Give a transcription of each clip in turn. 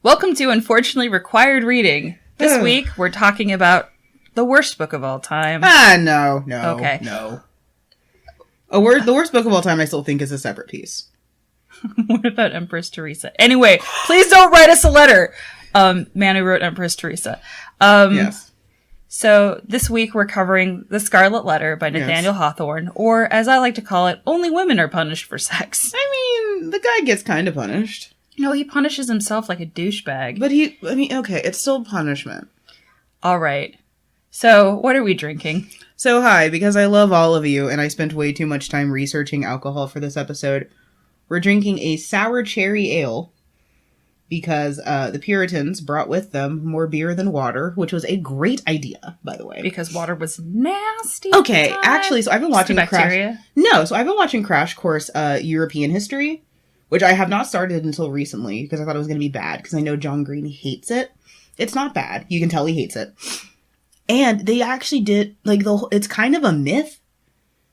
Welcome to Unfortunately Required Reading. This week, we're talking about the worst book of all time. No. Okay. No. The worst book of all time I still think is a separate piece. What about Empress Teresa? Anyway, please don't write us a letter. Man who wrote Empress Teresa. Yes. So this week we're covering The Scarlet Letter by Nathaniel Hawthorne, or as I like to call it, Only Women Are Punished for Sex. I mean, the guy gets kind of punished. No, he punishes himself like a douchebag. But okay, it's still punishment. All right. So, what are we drinking? So, hi, because I love all of you, and I spent way too much time researching alcohol for this episode, we're drinking a sour cherry ale, because the Puritans brought with them more beer than water, which was a great idea, by the way. Because water was nasty. Okay, actually, so I've been watching bacteria. I've been watching Crash Course European History, which I have not started until recently, because I thought it was going to be bad, because I know John Green hates it. It's not bad. You can tell he hates it. And they actually did, it's kind of a myth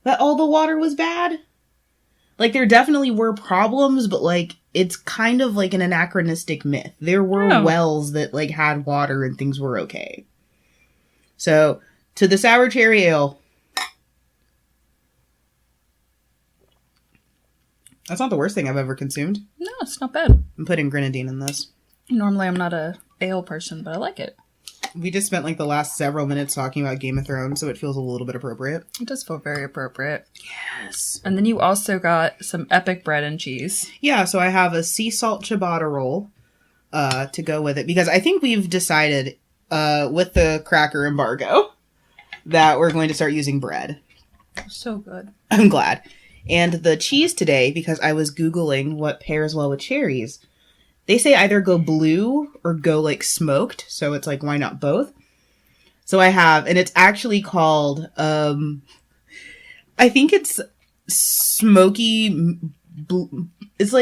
that all the water was bad. Like, there definitely were problems, but, it's kind of like an anachronistic myth. There were wells that, had water and things were okay. So, to the sour cherry ale. That's not the worst thing I've ever consumed. No, it's not bad. I'm putting grenadine in this. Normally, I'm not a ale person, but I like it. We just spent, the last several minutes talking about Game of Thrones, so it feels a little bit appropriate. It does feel very appropriate. Yes. And then you also got some epic bread and cheese. Yeah, so I have a sea salt ciabatta roll to go with it, because I think we've decided with the cracker embargo that we're going to start using bread. So good. I'm glad. And the cheese today, because I was Googling what pairs well with cherries, they say either go blue or go, smoked. So it's why not both? So I have, and it's actually called, I think it's smoky, it's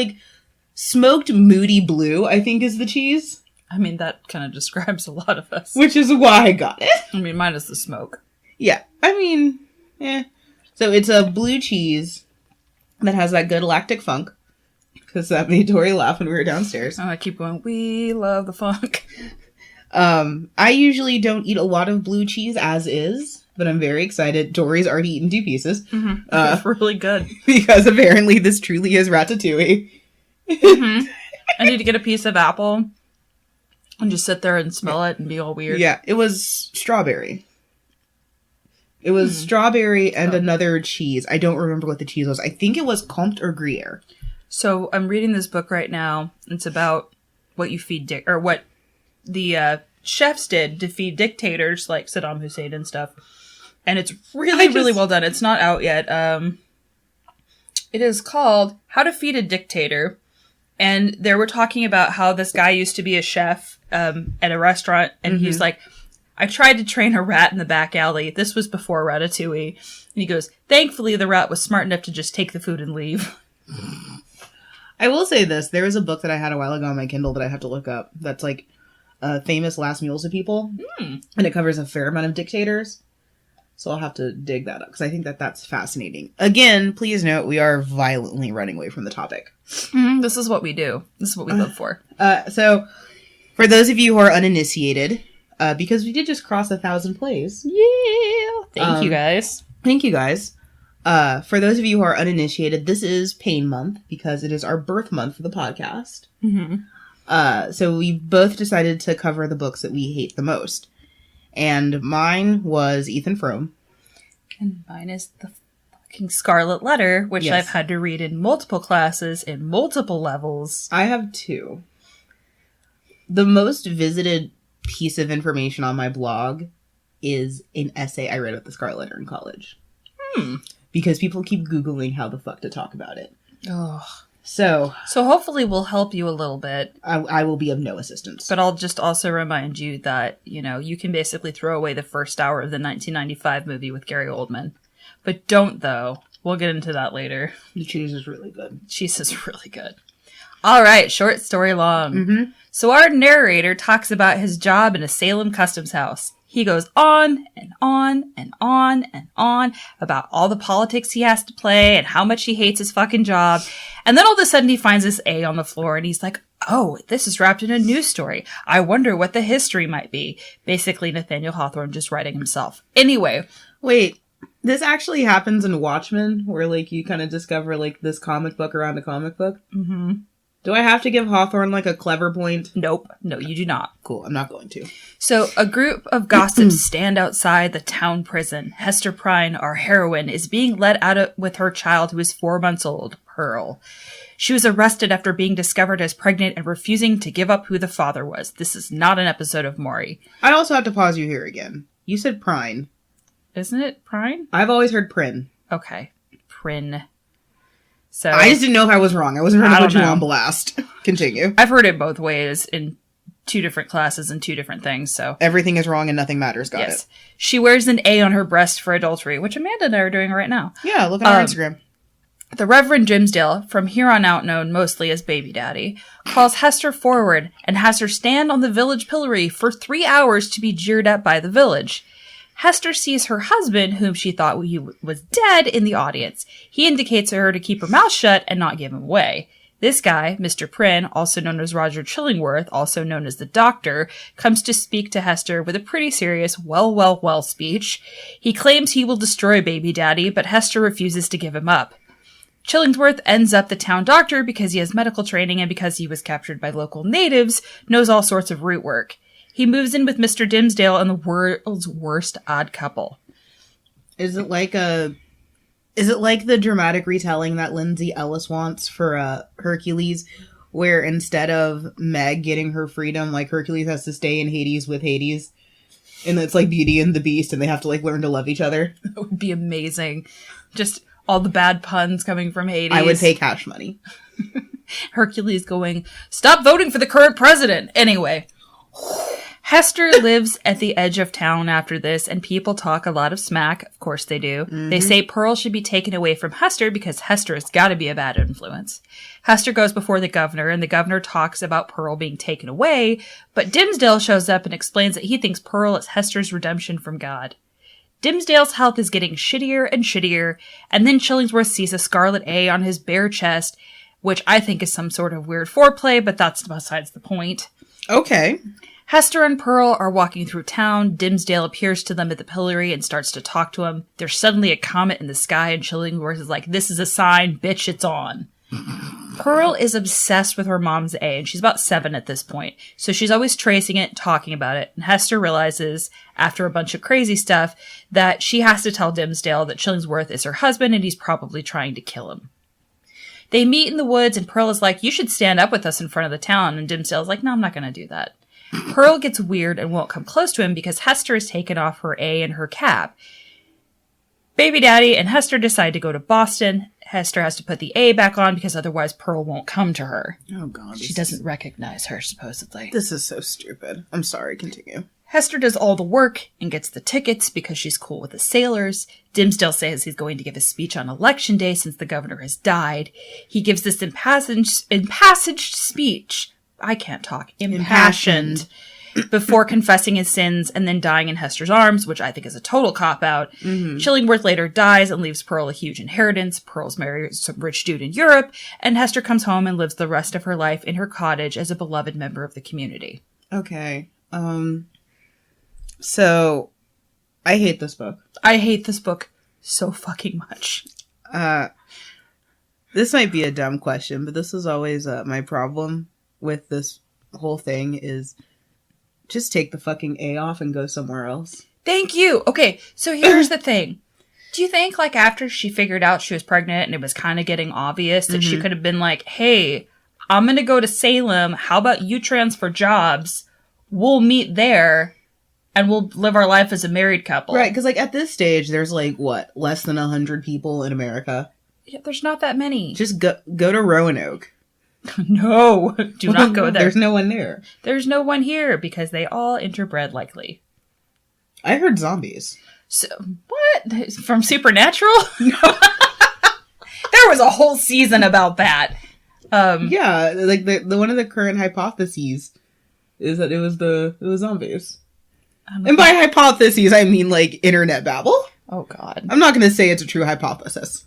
smoked moody blue, I think is the cheese. I mean, that kind of describes a lot of us. Which is why I got it. I mean, mine is the smoke. Yeah. I mean, So it's a blue cheese that has that good lactic funk. Because that made Tori laugh when we were downstairs. Oh, I keep going, we love the funk. I usually don't eat a lot of blue cheese as is, but I'm very excited. Tori's already eaten 2 pieces. Mm-hmm. It's really good. Because apparently this truly is ratatouille. Mm-hmm. I need to get a piece of apple and just sit there and smell it and be all weird. Yeah, it was strawberry. It was strawberry and another cheese. I don't remember what the cheese was. I think it was Comte or Gruyere. So I'm reading this book right now. It's about what you feed or what the chefs did to feed dictators like Saddam Hussein and stuff. And it's really well done. It's not out yet. It is called How to Feed a Dictator. And they were talking about how this guy used to be a chef at a restaurant. And he's like, I tried to train a rat in the back alley. This was before Ratatouille. And he goes, thankfully the rat was smart enough to just take the food and leave. I will say this. There was a book that I had a while ago on my Kindle that I have to look up. That's Famous Last Meals of People. And it covers a fair amount of dictators. So I'll have to dig that up because I think that that's fascinating. Again, please note, we are violently running away from the topic. This is what we do. This is what we live for. So for those of you who are uninitiated, because we did just cross 1,000 plays. Yeah. Thank you guys. Thank you guys. For those of you who are uninitiated, this is Pain Month because it is our birth month for the podcast. So we both decided to cover the books that we hate the most. And mine was Ethan Frome. And mine is the fucking Scarlet Letter, which I've had to read in multiple classes in multiple levels. I have 2. The most visited piece of information on my blog is an essay I read about the Scarlet Letter in college. Because people keep Googling how the fuck to talk about it. Oh. So hopefully we'll help you a little bit. I will be of no assistance. But I'll just also remind you that, you can basically throw away the first hour of the 1995 movie with Gary Oldman. But don't, though. We'll get into that later. The cheese is really good. Cheese is really good. All right, short story long. So our narrator talks about his job in a Salem customs house. He goes on and on and on and on about all the politics he has to play and how much he hates his fucking job. And then all of a sudden he finds this A on the floor and he's like, oh, this is wrapped in a news story. I wonder what the history might be. Basically, Nathaniel Hawthorne just writing himself. Anyway. Wait, this actually happens in Watchmen, where, like, you kind of discover, like, this comic book around a comic book? Mm-hmm. Do I have to give Hawthorne, like, a clever point? Nope. No, you do not. Cool, I'm not going to. So, a group of gossips stand outside the town prison. Hester Prynne, our heroine, is being let out with her child who is 4 months old, Pearl. She was arrested after being discovered as pregnant and refusing to give up who the father was. This is not an episode of Maury. I also have to pause you here again. You said Prynne. Isn't it Prynne? I've always heard Prynne. Okay. Prynne. So I just didn't know if I was wrong. I wasn't trying to put you on blast. Continue. I've heard it both ways in 2 different classes and 2 different things, so. Everything is wrong and nothing matters. Got it. She wears an A on her breast for adultery, which Amanda and I are doing right now. Yeah, look at our Instagram. The Reverend Jimsdale, from here on out known mostly as Baby Daddy, calls Hester forward and has her stand on the village pillory for 3 hours to be jeered at by the village. Hester sees her husband, whom she thought he was dead, in the audience. He indicates to her to keep her mouth shut and not give him away. This guy, Mr. Prynne, also known as Roger Chillingworth, also known as the Doctor, comes to speak to Hester with a pretty serious well speech. He claims he will destroy Baby Daddy, but Hester refuses to give him up. Chillingworth ends up the town doctor because he has medical training and because he was captured by local natives, knows all sorts of root work. He moves in with Mr. Dimsdale and the world's worst odd couple. Is it like the dramatic retelling that Lindsay Ellis wants for Hercules, where instead of Meg getting her freedom, like, Hercules has to stay in Hades with Hades? And it's like Beauty and the Beast, and they have to, like, learn to love each other? That would be amazing. Just all the bad puns coming from Hades. I would pay cash money. Hercules going, stop voting for the current president! Anyway. Hester lives at the edge of town after this, and people talk a lot of smack. Of course they do. Mm-hmm. They say Pearl should be taken away from Hester because Hester has got to be a bad influence. Hester goes before the governor, and the governor talks about Pearl being taken away, but Dimsdale shows up and explains that he thinks Pearl is Hester's redemption from God. Dimsdale's health is getting shittier and shittier, and then Chillingsworth sees a scarlet A on his bare chest, which I think is some sort of weird foreplay, but that's besides the point. Okay. Hester and Pearl are walking through town. Dimsdale appears to them at the pillory and starts to talk to him. There's suddenly a comet in the sky, and Chillingworth is like, this is a sign, bitch, it's on. Pearl is obsessed with her mom's A, and she's about 7 at this point. So she's always tracing it, talking about it. And Hester realizes, after a bunch of crazy stuff, that she has to tell Dimsdale that Chillingsworth is her husband, and he's probably trying to kill him. They meet in the woods, and Pearl is like, you should stand up with us in front of the town. And Dimsdale's like, no, I'm not going to do that. Pearl gets weird and won't come close to him because Hester has taken off her A and her cap. Baby Daddy and Hester decide to go to Boston. Hester has to put the A back on because otherwise Pearl won't come to her. Oh, God. She doesn't recognize her, supposedly. This is so stupid. I'm sorry, continue. Hester does all the work and gets the tickets because she's cool with the sailors. Dimsdale says he's going to give a speech on Election Day since the governor has died. He gives this impassioned speech. I can't talk. Impassioned. Before confessing his sins and then dying in Hester's arms, which I think is a total cop-out. Mm-hmm. Chillingworth later dies and leaves Pearl a huge inheritance. Pearl's married some rich dude in Europe, and Hester comes home and lives the rest of her life in her cottage as a beloved member of the community. Okay. So, I hate this book. I hate this book so fucking much. This might be a dumb question, but this is always my problem with this whole thing is just take the fucking A off and go somewhere else. Thank you. Okay, so here's the thing. Do you think, like, after she figured out she was pregnant and it was kind of getting obvious that she could have been like, hey, I'm going to go to Salem. How about you transfer jobs? We'll meet there and we'll live our life as a married couple. Right, because, like, at this stage, there's, like, what, less than 100 people in America? Yeah, there's not that many. Just go to Roanoke. No, do not go there. There's no one there. There's no one here because they all interbred likely. I heard zombies. So, what? From Supernatural? No. There was a whole season about that. Yeah, like the one of the current hypotheses is that it was zombies. And by hypotheses, I mean like internet babble. Oh God. I'm not going to say it's a true hypothesis.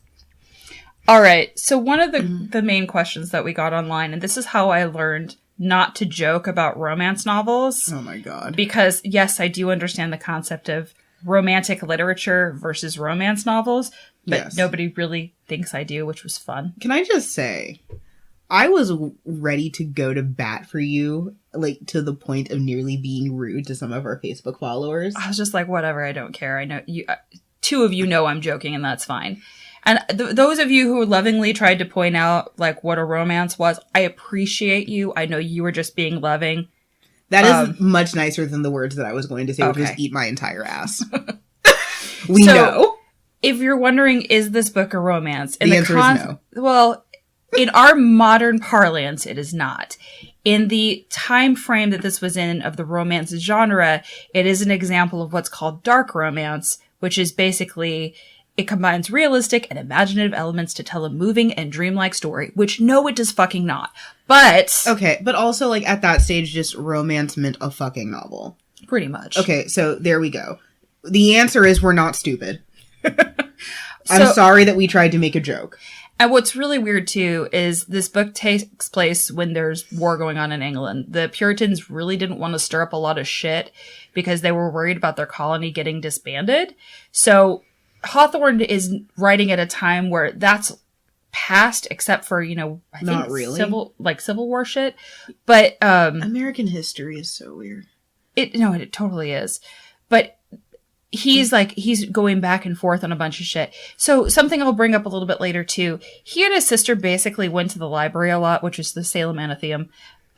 All right. So one of the main questions that we got online, and this is how I learned not to joke about romance novels. Oh my god. Because, yes, I do understand the concept of romantic literature versus romance novels, but nobody really thinks I do, which was fun. Can I just say, I was ready to go to bat for you, like, to the point of nearly being rude to some of our Facebook followers. I was just like, whatever, I don't care. I know you, two of you know I'm joking, and that's fine. And those of you who lovingly tried to point out, like, what a romance was, I appreciate you. I know you were just being loving. That is much nicer than the words that I was going to say, which was eat my entire ass. We so, know. If you're wondering, is this book a romance? The answer is no. Well, in our modern parlance, it is not. In the time frame that this was in of the romance genre, it is an example of what's called dark romance, which is basically, it combines realistic and imaginative elements to tell a moving and dreamlike story, which no, it does fucking not. But... Okay, but also, like, at that stage, just romance meant a fucking novel. Pretty much. Okay, so there we go. The answer is we're not stupid. I'm sorry that we tried to make a joke. And what's really weird, too, is this book takes place when there's war going on in England. The Puritans really didn't want to stir up a lot of shit because they were worried about their colony getting disbanded. So Hawthorne is writing at a time where that's past, except for, I think not really Civil War shit. But American history is so weird. It totally is. But he's going back and forth on a bunch of shit. So something I'll bring up a little bit later too. He and his sister basically went to the library a lot, which is the Salem Athenaeum.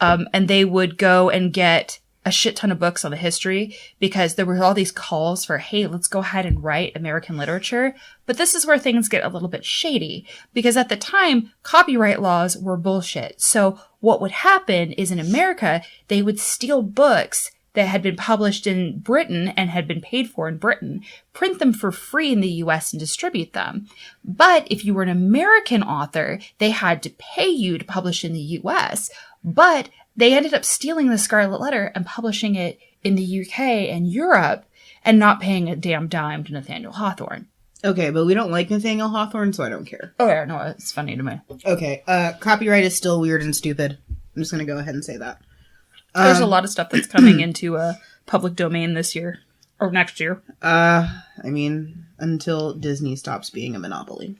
And they would go and get a shit ton of books on the history because there were all these calls for, hey, let's go ahead and write American literature. But this is where things get a little bit shady because at the time, copyright laws were bullshit. So what would happen is in America, they would steal books that had been published in Britain and had been paid for in Britain, print them for free in the US and distribute them. But if you were an American author, they had to pay you to publish in the US. But they ended up stealing the Scarlet Letter and publishing it in the UK and Europe and not paying a damn dime to Nathaniel Hawthorne. Okay, but we don't like Nathaniel Hawthorne, so I don't care. Oh yeah, no, it's funny to me. Okay, copyright is still weird and stupid. I'm just gonna go ahead and say that. There's a lot of stuff that's coming into public domain this year. Or next year. Until Disney stops being a monopoly.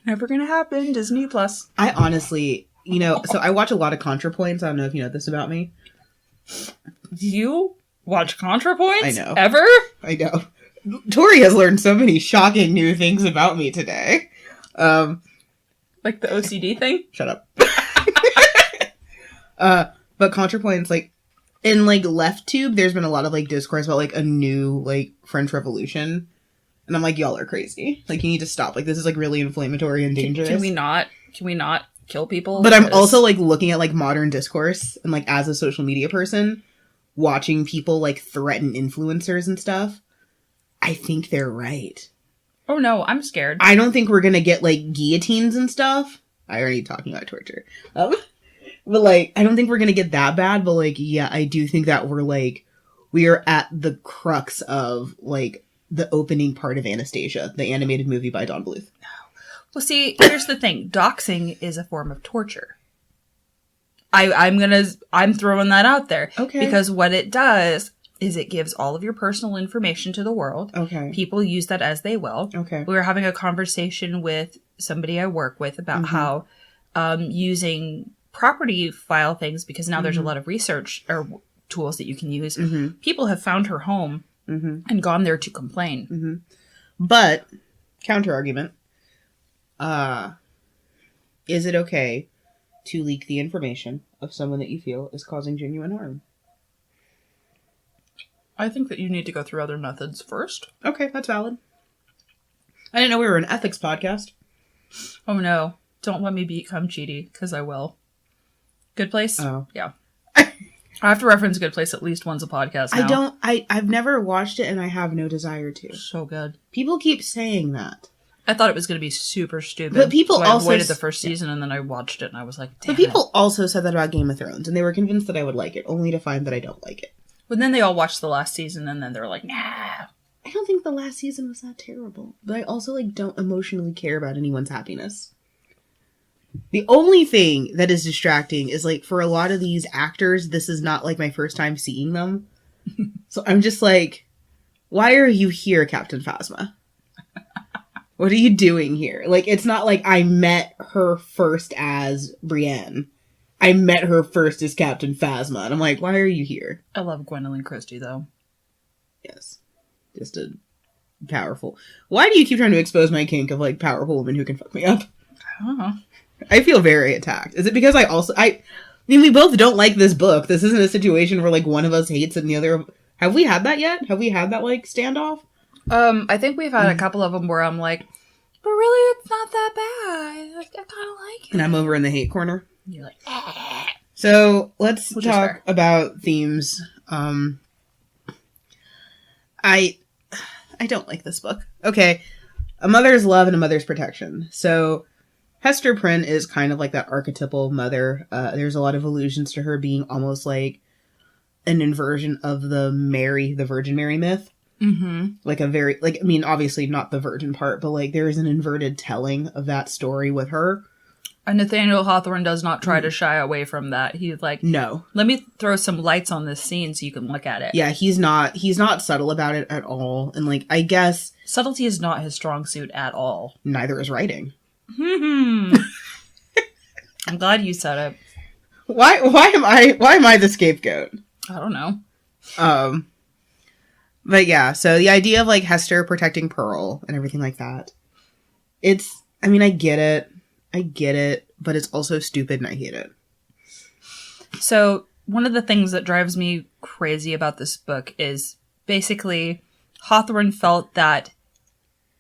Never gonna happen. Disney Plus. I honestly, so I watch a lot of ContraPoints. I don't know if you know this about me. You watch ContraPoints? I know. Ever? I know. Tori has learned so many shocking new things about me today. Like the OCD thing? Shut up. But ContraPoints, in, LeftTube, there's been a lot of, discourse about, a new, French Revolution. And I'm like, y'all are crazy. You need to stop. This is, really inflammatory and dangerous. Can we not kill people? But I'm also, looking at, modern discourse and, as a social media person, watching people, threaten influencers and stuff. I think they're right. Oh, no, I'm scared. I don't think we're gonna get, guillotines and stuff. I already talking about torture. But, I don't think we're gonna get that bad, but, yeah, I do think that we are at the crux of, the opening part of Anastasia, the animated movie by Don Bluth. Well, see, here's the thing. Doxing is a form of torture. I'm throwing that out there. Okay. Because what it does is it gives all of your personal information to the world. Okay. People use that as they will. Okay. We were having a conversation with somebody I work with about how using property file things, because now there's a lot of research or tools that you can use. People have found her home and gone there to complain. But, counter argument, is it okay to leak the information of someone that you feel is causing genuine harm? I think that you need to go through other methods first. Okay, that's valid. I didn't know we were an ethics podcast. Oh no, don't let me become cheaty, because I will. Good Place? Oh. Yeah. I have to reference Good Place at least once a podcast now. I've never watched it and I have no desire to. So good. People keep saying that. I thought it was going to be super stupid. But people so also... I avoided the first season and then I watched it and I was like, damn. But people also said that about Game of Thrones and they were convinced that I would like it, only to find that I don't like it. But then they all watched the last season and then they're like, nah. I don't think the last season was that terrible. But I also, don't emotionally care about anyone's happiness. The only thing that is distracting is, like, for a lot of these actors, this is not, like, my first time seeing them. So I'm just like, why are you here, Captain Phasma? What are you doing here? Like, it's not like I met her first as Brienne. I met her first as Captain Phasma. And I'm like, why are you here? I love Gwendolyn Christie, though. Yes. Just a powerful... Why do you keep trying to expose my kink of, like, powerful women who can fuck me up? I don't know. I feel very attacked. Is it because I mean, we both don't like this book. This isn't a situation where, like, one of us hates it and the other... Have we had that yet? Have we had that, like, standoff? I think we've had a couple of them where I'm like, but really, it's not that bad. I kind of like it. And I'm over in the hate corner. You're like, So, let's talk about themes. I don't like this book. Okay. A mother's love and a mother's protection. So, Hester Prynne is kind of like that archetypal mother. There's a lot of allusions to her being almost like an inversion of the Virgin Mary myth. mm-hmm. Like a very, like, I mean, obviously not the virgin part, but like there is an inverted telling of that story with her. And Nathaniel Hawthorne does not try to shy away from that. He's like, no, let me throw some lights on this scene so you can look at it. Yeah, he's not subtle about it at all. And like, I guess subtlety is not his strong suit at all. Neither is writing. I'm glad you said it. Why am I the scapegoat? I don't know. But yeah, so the idea of like Hester protecting Pearl and everything like that. I mean, I get it, but it's also stupid and I hate it. So one of the things that drives me crazy about this book is basically Hawthorne felt that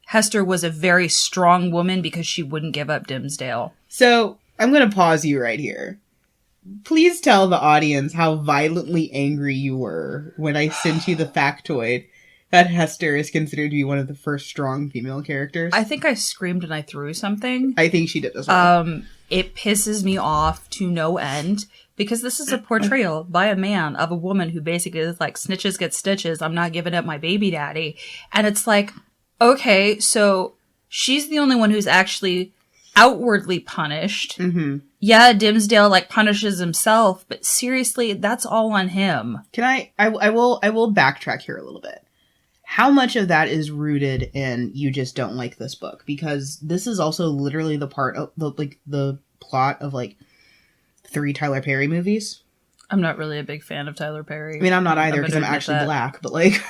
Hester was a very strong woman because she wouldn't give up Dimmesdale. So I'm going to pause you right here. Please tell the audience how violently angry you were when I sent you the factoid that Hester is considered to be one of the first strong female characters. I think I screamed and I threw something. I think she did as well. It pisses me off to no end because this is a portrayal by a man of a woman who basically is like, snitches get stitches. I'm not giving up my baby daddy. And it's like, okay, so she's the only one who's actually outwardly punished. Mm-hmm. Yeah, Dimmesdale like punishes himself, but seriously, that's all on him. Can I will backtrack here a little bit. How much of that is rooted in you just don't like this book? Because this is also literally the part of the plot of like 3 Tyler Perry movies. I'm not really a big fan of Tyler Perry. I mean, I'm not either because I'm actually black, but like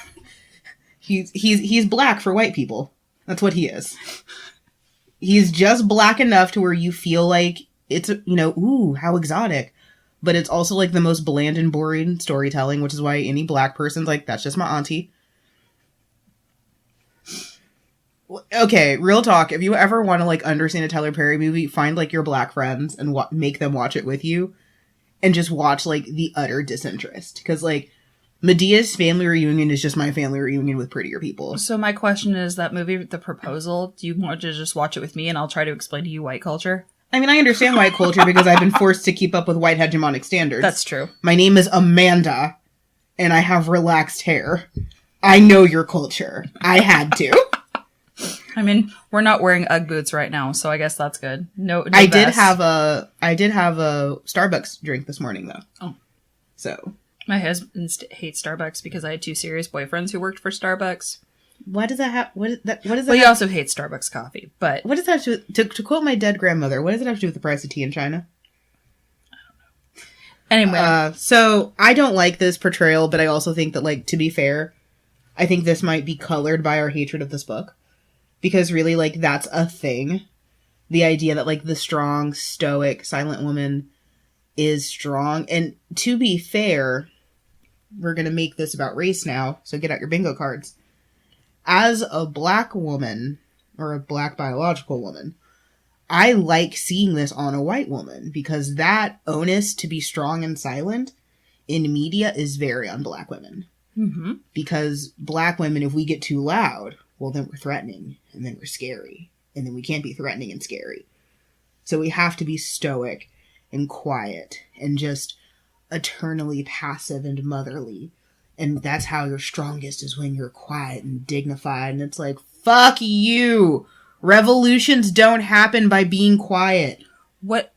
he's black for white people. That's what he is. He's just black enough to where you feel like it's, you know, ooh, how exotic. But it's also like the most bland and boring storytelling, which is why any black person's like, that's just my auntie. Okay, real talk. If you ever want to like understand a Tyler Perry movie, find like your black friends and make them watch it with you. And just watch like the utter disinterest. Because like Medea's family reunion is just my family reunion with prettier people. So my question is, that movie, The Proposal, do you want to just watch it with me and I'll try to explain to you white culture? I mean, I understand white culture because I've been forced to keep up with white hegemonic standards. That's true. My name is Amanda, and I have relaxed hair. I know your culture. I had to. I mean, we're not wearing Ugg boots right now, so I guess that's good. No I did have a Starbucks drink this morning, though. Oh. So. My husband hates Starbucks because I had 2 serious boyfriends who worked for Starbucks. Why does that have... What is that? Well, he also hates Starbucks coffee, but... What does that have to quote my dead grandmother, what does it have to do with the price of tea in China? I don't know. Anyway. So, I don't like this portrayal, but I also think that, like, to be fair, I think this might be colored by our hatred of this book. Because really, like, that's a thing. The idea that, like, the strong, stoic, silent woman is strong. And to be fair, we're going to make this about race now, so get out your bingo cards. As a black woman, or a black biological woman, I like seeing this on a white woman, because that onus to be strong and silent in media is very on black women. Mm-hmm. Because black women, if we get too loud, well, then we're threatening, and then we're scary, and then we can't be threatening and scary. So we have to be stoic and quiet and just eternally passive and motherly. And that's how you're strongest, is when you're quiet and dignified. And it's like, fuck you! Revolutions don't happen by being quiet. what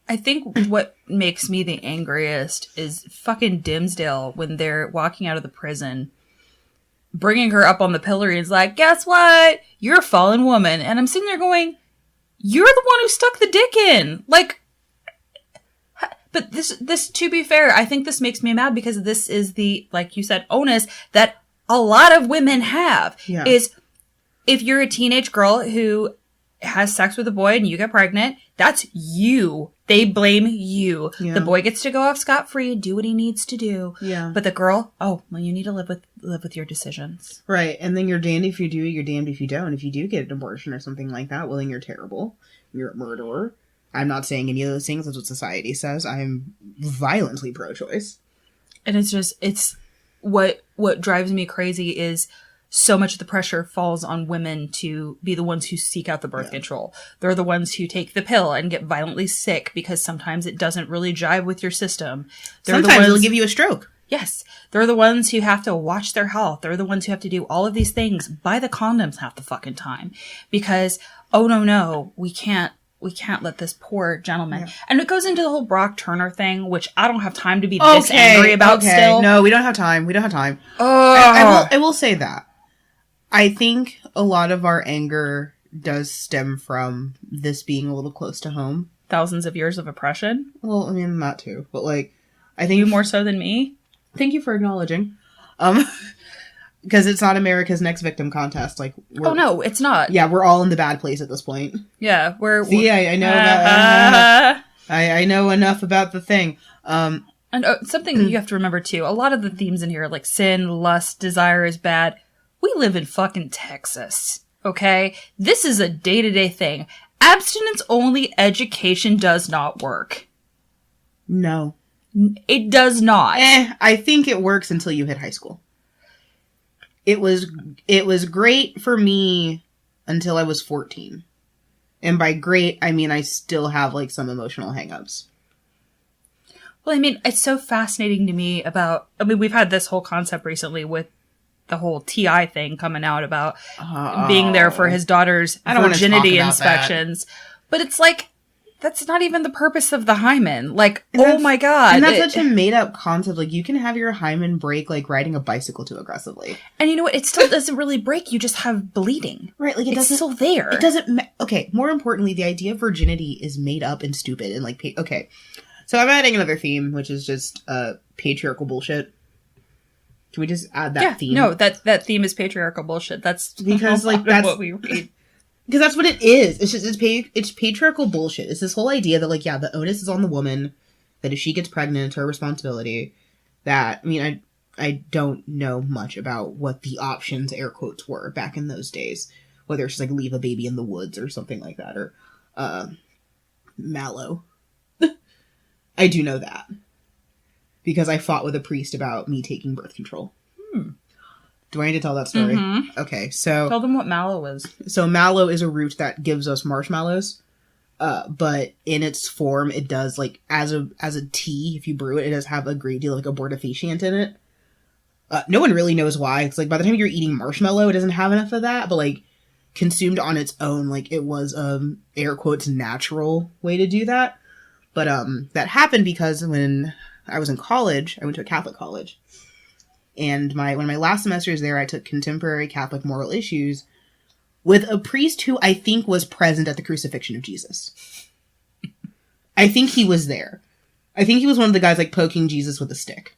makes me the angriest is fucking Dimsdale when they're walking out of the prison, bringing her up on the pillory and is like, guess what? You're a fallen woman. And I'm sitting there going, you're the one who stuck the dick in. Like, but this, to be fair, I think this makes me mad because this is the, like you said, onus that a lot of women have. Yeah. Is if you're a teenage girl who has sex with a boy and you get pregnant, that's you. They blame you. Yeah. The boy gets to go off scot-free, do what he needs to do. Yeah. But the girl, oh, well, you need to live with your decisions. Right. And then you're damned if you do, you're damned if you don't. If you do get an abortion or something like that, well, then you're terrible. You're a murderer. I'm not saying any of those things. That's what society says. I'm violently pro-choice. And it's what drives me crazy is so much of the pressure falls on women to be the ones who seek out the birth control. They're the ones who take the pill and get violently sick because sometimes it doesn't really jive with your system. Sometimes it'll give you a stroke. Yes. They're the ones who have to watch their health. They're the ones who have to do all of these things, buy the condoms half the fucking time. Because, oh no, we can't let this poor gentleman. Yeah. And it goes into the whole Brock Turner thing, which I don't have time to be this angry about still. No, we don't have time. Oh. I will say that. I think a lot of our anger does stem from this being a little close to home. Thousands of years of oppression? Well, I mean, that too. But, like, I think... You more so than me? Thank you for acknowledging. Because it's not America's Next Victim contest. Like, oh, no, it's not. Yeah, we're all in the bad place at this point. Yeah, See, I know that... I know enough about the thing. And something that you have to remember, too. A lot of the themes in here, like sin, lust, desire is bad... We live in fucking Texas, okay? This is a day-to-day thing. Abstinence-only education does not work. No. It does not. I think it works until you hit high school. It was great for me until I was 14. And by great, I mean I still have, like, some emotional hangups. Well, I mean, it's so fascinating to me about... I mean, we've had this whole concept recently with the whole TI thing coming out about being there for his daughter's virginity inspections. But it's like, that's not even the purpose of the hymen. Like, oh my God. And that's such a made up concept. Like, you can have your hymen break, like, riding a bicycle too aggressively. And you know what? It still doesn't really break. You just have bleeding. Right. Like, it's still there. It doesn't, okay. More importantly, the idea of virginity is made up and stupid and like, okay. So I'm adding another theme, which is just, patriarchal bullshit. Can we just add that theme? No, that theme is patriarchal bullshit. That's because like that's what we read. Because that's what it is. It's just it's patriarchal bullshit. It's this whole idea that like the onus is on the woman. That if she gets pregnant, it's her responsibility. That I mean I don't know much about what the options air quotes were back in those days. Whether it's just like leave a baby in the woods or something like that or mallow. I do know that. Because I fought with a priest about me taking birth control. Do I need to tell that story? Mm-hmm. Okay, so... Tell them what mallow is. So mallow is a root that gives us marshmallows. But in its form, it does, like, as a tea, if you brew it, it does have a great deal of, like, abortifacient in it. No one really knows why. It's like, by the time you're eating marshmallow, it doesn't have enough of that. But, like, consumed on its own, like, it was, air quotes, natural way to do that. But, that happened because when... I was in college. I went to a Catholic college. And one of my last semesters there, I took contemporary Catholic moral issues with a priest who I think was present at the crucifixion of Jesus. I think he was there. I think he was one of the guys, like, poking Jesus with a stick.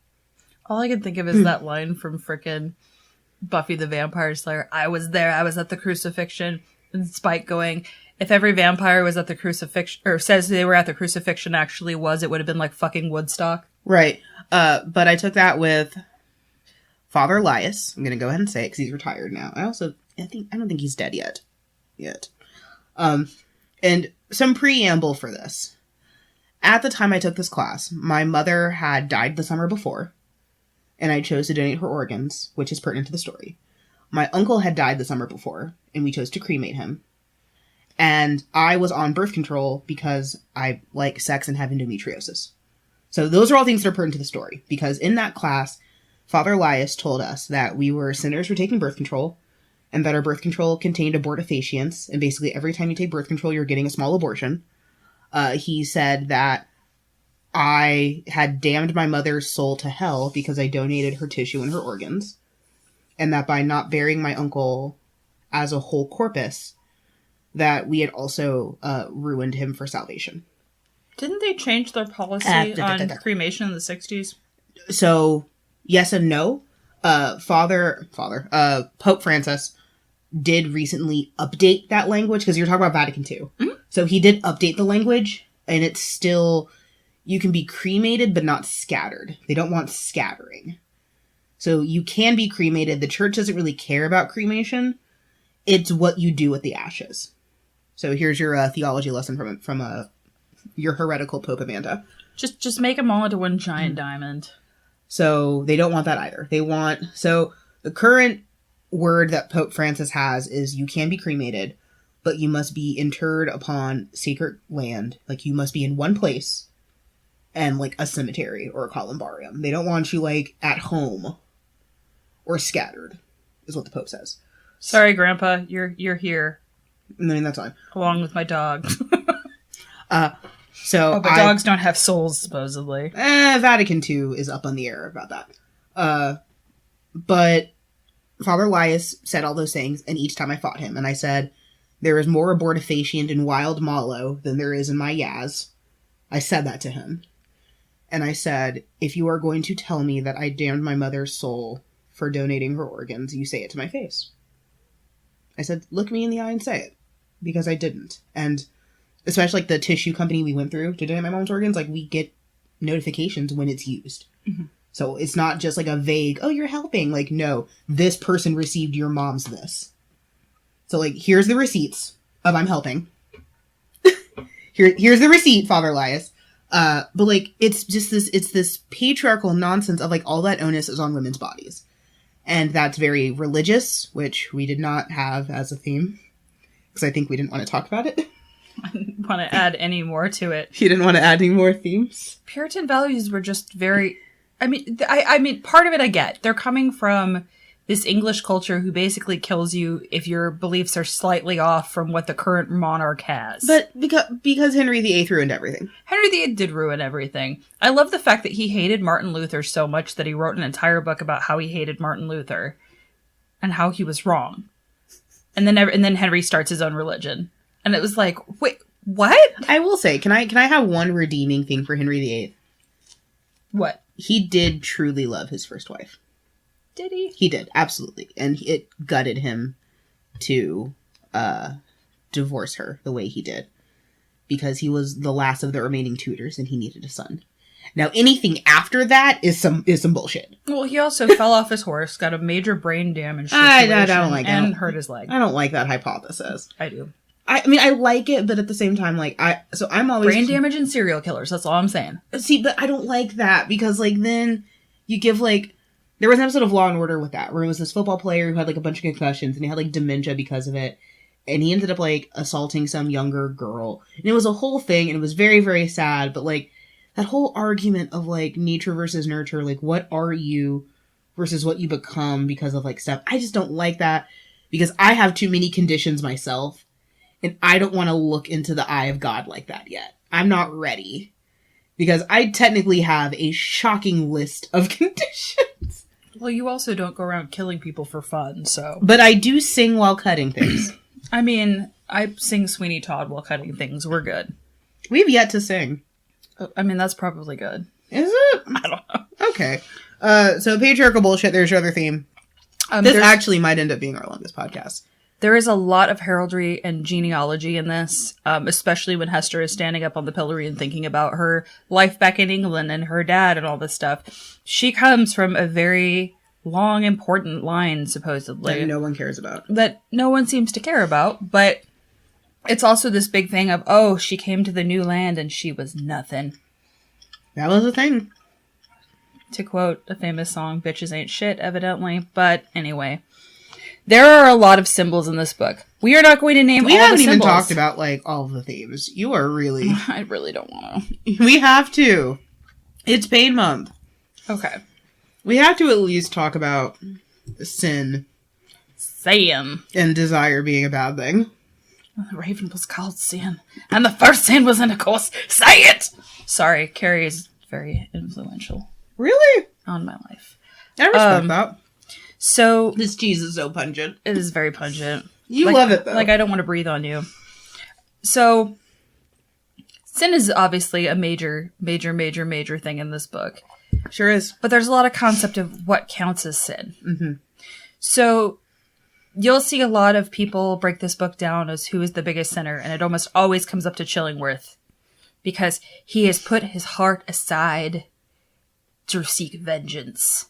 All I can think of is that line from frickin' Buffy the Vampire Slayer. I was there. I was at the crucifixion. And Spike going... If every vampire was at the crucifixion, or says they were at the crucifixion actually was, it would have been like fucking Woodstock. Right. But I took that with Father Elias. I'm going to go ahead and say it because he's retired now. I don't think he's dead yet. And some preamble for this. At the time I took this class, my mother had died the summer before, and I chose to donate her organs, which is pertinent to the story. My uncle had died the summer before, and we chose to cremate him. And I was on birth control because I like sex and have endometriosis. So those are all things that are pertinent to the story. Because in that class, Father Elias told us that we were sinners for taking birth control, and that our birth control contained abortifacients, and basically every time you take birth control, you're getting a small abortion. he said that I had damned my mother's soul to hell because I donated her tissue and her organs, and that by not burying my uncle as a whole corpus, that we had also ruined him for salvation. Didn't they change their policy on cremation in the 60s? So, yes and no. Pope Francis did recently update that language, because you're talking about Vatican II. Mm-hmm. So he did update the language, and it's still, you can be cremated, but not scattered. They don't want scattering. So you can be cremated. The church doesn't really care about cremation. It's what you do with the ashes. So here's your theology lesson from your heretical Pope Amanda. Just make them all into one giant diamond. So they don't want that either. So the current word that Pope Francis has is you can be cremated, but you must be interred upon sacred land. Like, you must be in one place and, like, a cemetery or a columbarium. They don't want you, like, at home or scattered, is what the Pope says. Sorry, Grandpa, you're here. I mean, that's fine. Along with my dog. But dogs don't have souls, supposedly. Vatican II is up on the air about that. But Father Elias said all those things, and each time I fought him, and I said, there is more abortifacient in wild mallow than there is in my Yaz. I said that to him. And I said, if you are going to tell me that I damned my mother's soul for donating her organs, you say it to my face. I said, look me in the eye and say it. Because I didn't. And especially, like, the tissue company we went through to donate my mom's organs, like, we get notifications when it's used. Mm-hmm. So it's not just, like, a vague, oh, you're helping. Like, no, this person received your mom's this. So, like, here's the receipts of I'm helping. Here's the receipt, Father Elias. But, like, it's just this patriarchal nonsense of, like, all that onus is on women's bodies. And that's very religious, which we did not have as a theme. Because I think we didn't want to talk about it. I didn't want to add any more to it. You didn't want to add any more themes? Puritan values were just very... I mean, part of it I get. They're coming from this English culture who basically kills you if your beliefs are slightly off from what the current monarch has. But because Henry VIII ruined everything. Henry VIII did ruin everything. I love the fact that he hated Martin Luther so much that he wrote an entire book about how he hated Martin Luther and how he was wrong. And then Henry starts his own religion. And it was like, wait, what? I will say, can I have one redeeming thing for Henry VIII? What? He did truly love his first wife. Did he? He did, absolutely. And it gutted him to divorce her the way he did. Because he was the last of the remaining Tudors and he needed a son. Now, anything after that is some bullshit. Well, he also fell off his horse, got a major brain damage situation, I don't like and that. Hurt his leg. I don't like that hypothesis. I do. I mean, I like it, but at the same time, like, I'm always... Brain damage and serial killers, that's all I'm saying. See, but I don't like that, because, like, then you give, like... There was an episode of Law & Order with that, where it was this football player who had, like, a bunch of concussions, and he had, like, dementia because of it, and he ended up, like, assaulting some younger girl. And it was a whole thing, and it was very, very sad, but, like, that whole argument of, like, nature versus nurture, like, what are you versus what you become because of, like, stuff. I just don't like that, because I have too many conditions myself. And I don't want to look into the eye of God like that yet. I'm not ready. Because I technically have a shocking list of conditions. Well, you also don't go around killing people for fun, so... But I do sing while cutting things. I mean, I sing Sweeney Todd while cutting things. We're good. We've yet to sing. I mean, that's probably good. Is it? I don't know. Okay. So patriarchal bullshit, there's your other theme. This actually might end up being our longest podcast. There is a lot of heraldry and genealogy in this, especially when Hester is standing up on the pillory and thinking about her life back in England and her dad and all this stuff. She comes from a very long, important line, supposedly. That no one cares about. That no one seems to care about, but it's also this big thing of, oh, she came to the new land and she was nothing. That was a thing. To quote a famous song, bitches ain't shit, evidently. But anyway... There are a lot of symbols in this book. We are not going to name all the symbols. We haven't even talked about, like, all of the themes. You are really... I really don't want to. We have to. It's pain month. Okay. We have to at least talk about sin. Sam. And desire being a bad thing. The raven was called sin. And the first sin was in a course. Say it! Sorry, Carrie is very influential. Really? On my life. I respect that. So... This cheese is so pungent. It is very pungent. You love it, though. Like, I don't want to breathe on you. So, sin is obviously a major thing in this book. Sure is. But there's a lot of concept of what counts as sin. Mm-hmm. So... You'll see a lot of people break this book down as who is the biggest sinner, and it almost always comes up to Chillingworth. Because he has put his heart aside to seek vengeance.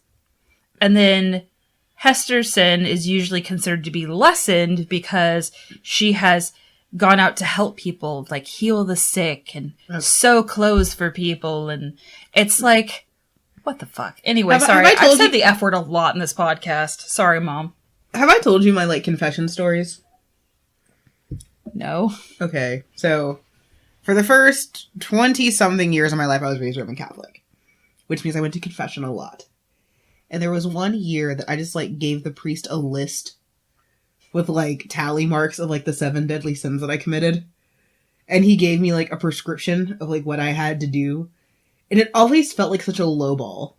And then Hester's sin is usually considered to be lessened because she has gone out to help people, like heal the sick and sew clothes for people. And it's like, what the fuck? Anyway, sorry. I've said the F word a lot in this podcast. Sorry, Mom. Have I told you my, like, confession stories? No. Okay, so for the first 20-something years of my life, I was raised Roman Catholic, which means I went to confession a lot. And there was one year that I just, like, gave the priest a list with, like, tally marks of, like, the 7 deadly sins that I committed. And he gave me, like, a prescription of, like, what I had to do. And it always felt like such a lowball.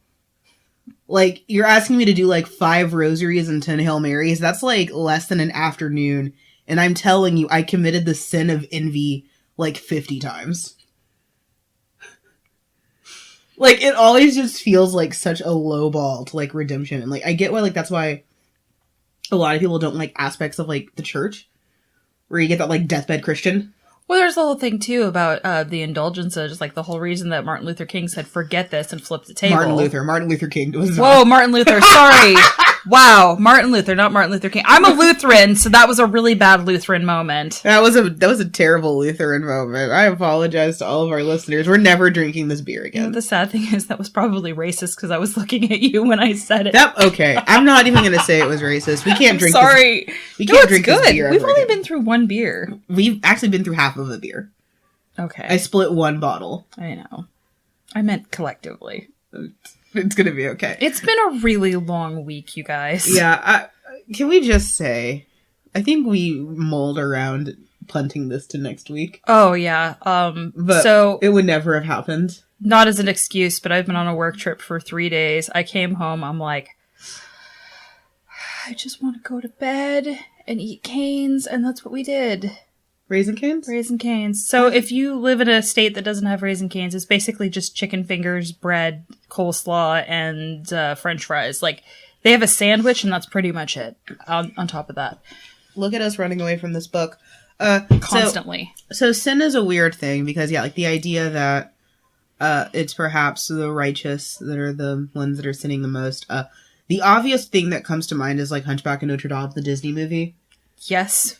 Like, you're asking me to do, like, 5 rosaries and 10 Hail Marys. That's, like, less than an afternoon. And I'm telling you, I committed the sin of envy, like, 50 times. Like, it always just feels like such a low ball to, like, redemption. And, like, I get why, like, that's why a lot of people don't like aspects of, like, the church. Where you get that, like, deathbed Christian. Well, there's the whole thing, too, about the indulgences. Like, the whole reason that Martin Luther King said, forget this, and flipped the table. Martin Luther King. Was Whoa, Martin Luther, sorry. Wow, Martin Luther, not Martin Luther King. I'm a Lutheran, so that was a really bad Lutheran moment. That was a terrible Lutheran moment. I apologize to all of our listeners. We're never drinking this beer again. The sad thing is that was probably racist because I was looking at you when I said it. Okay, I'm not even going to say it was racist. We can't drink. Sorry, we can't drink this beer. We've only been through one beer. We've actually been through half of a beer. Okay, I split one bottle. I know. I meant collectively. It's gonna be okay. It's been a really long week, you guys. Yeah, can we just say, I think we mulled around punting this to next week. Oh, yeah. But so it would never have happened. Not as an excuse, but I've been on a work trip for 3 days. I came home, I'm like, I just want to go to bed and eat canes, and that's what we did. Raisin Canes? Raisin Canes. So if you live in a state that doesn't have Raisin Canes, it's basically just chicken fingers, bread, coleslaw, and french fries. Like, they have a sandwich, and that's pretty much it on top of that. Look at us running away from this book. Constantly. So sin is a weird thing, because, yeah, like, the idea that it's perhaps the righteous that are the ones that are sinning the most. The obvious thing that comes to mind is, like, Hunchback of Notre Dame, the Disney movie. Yes.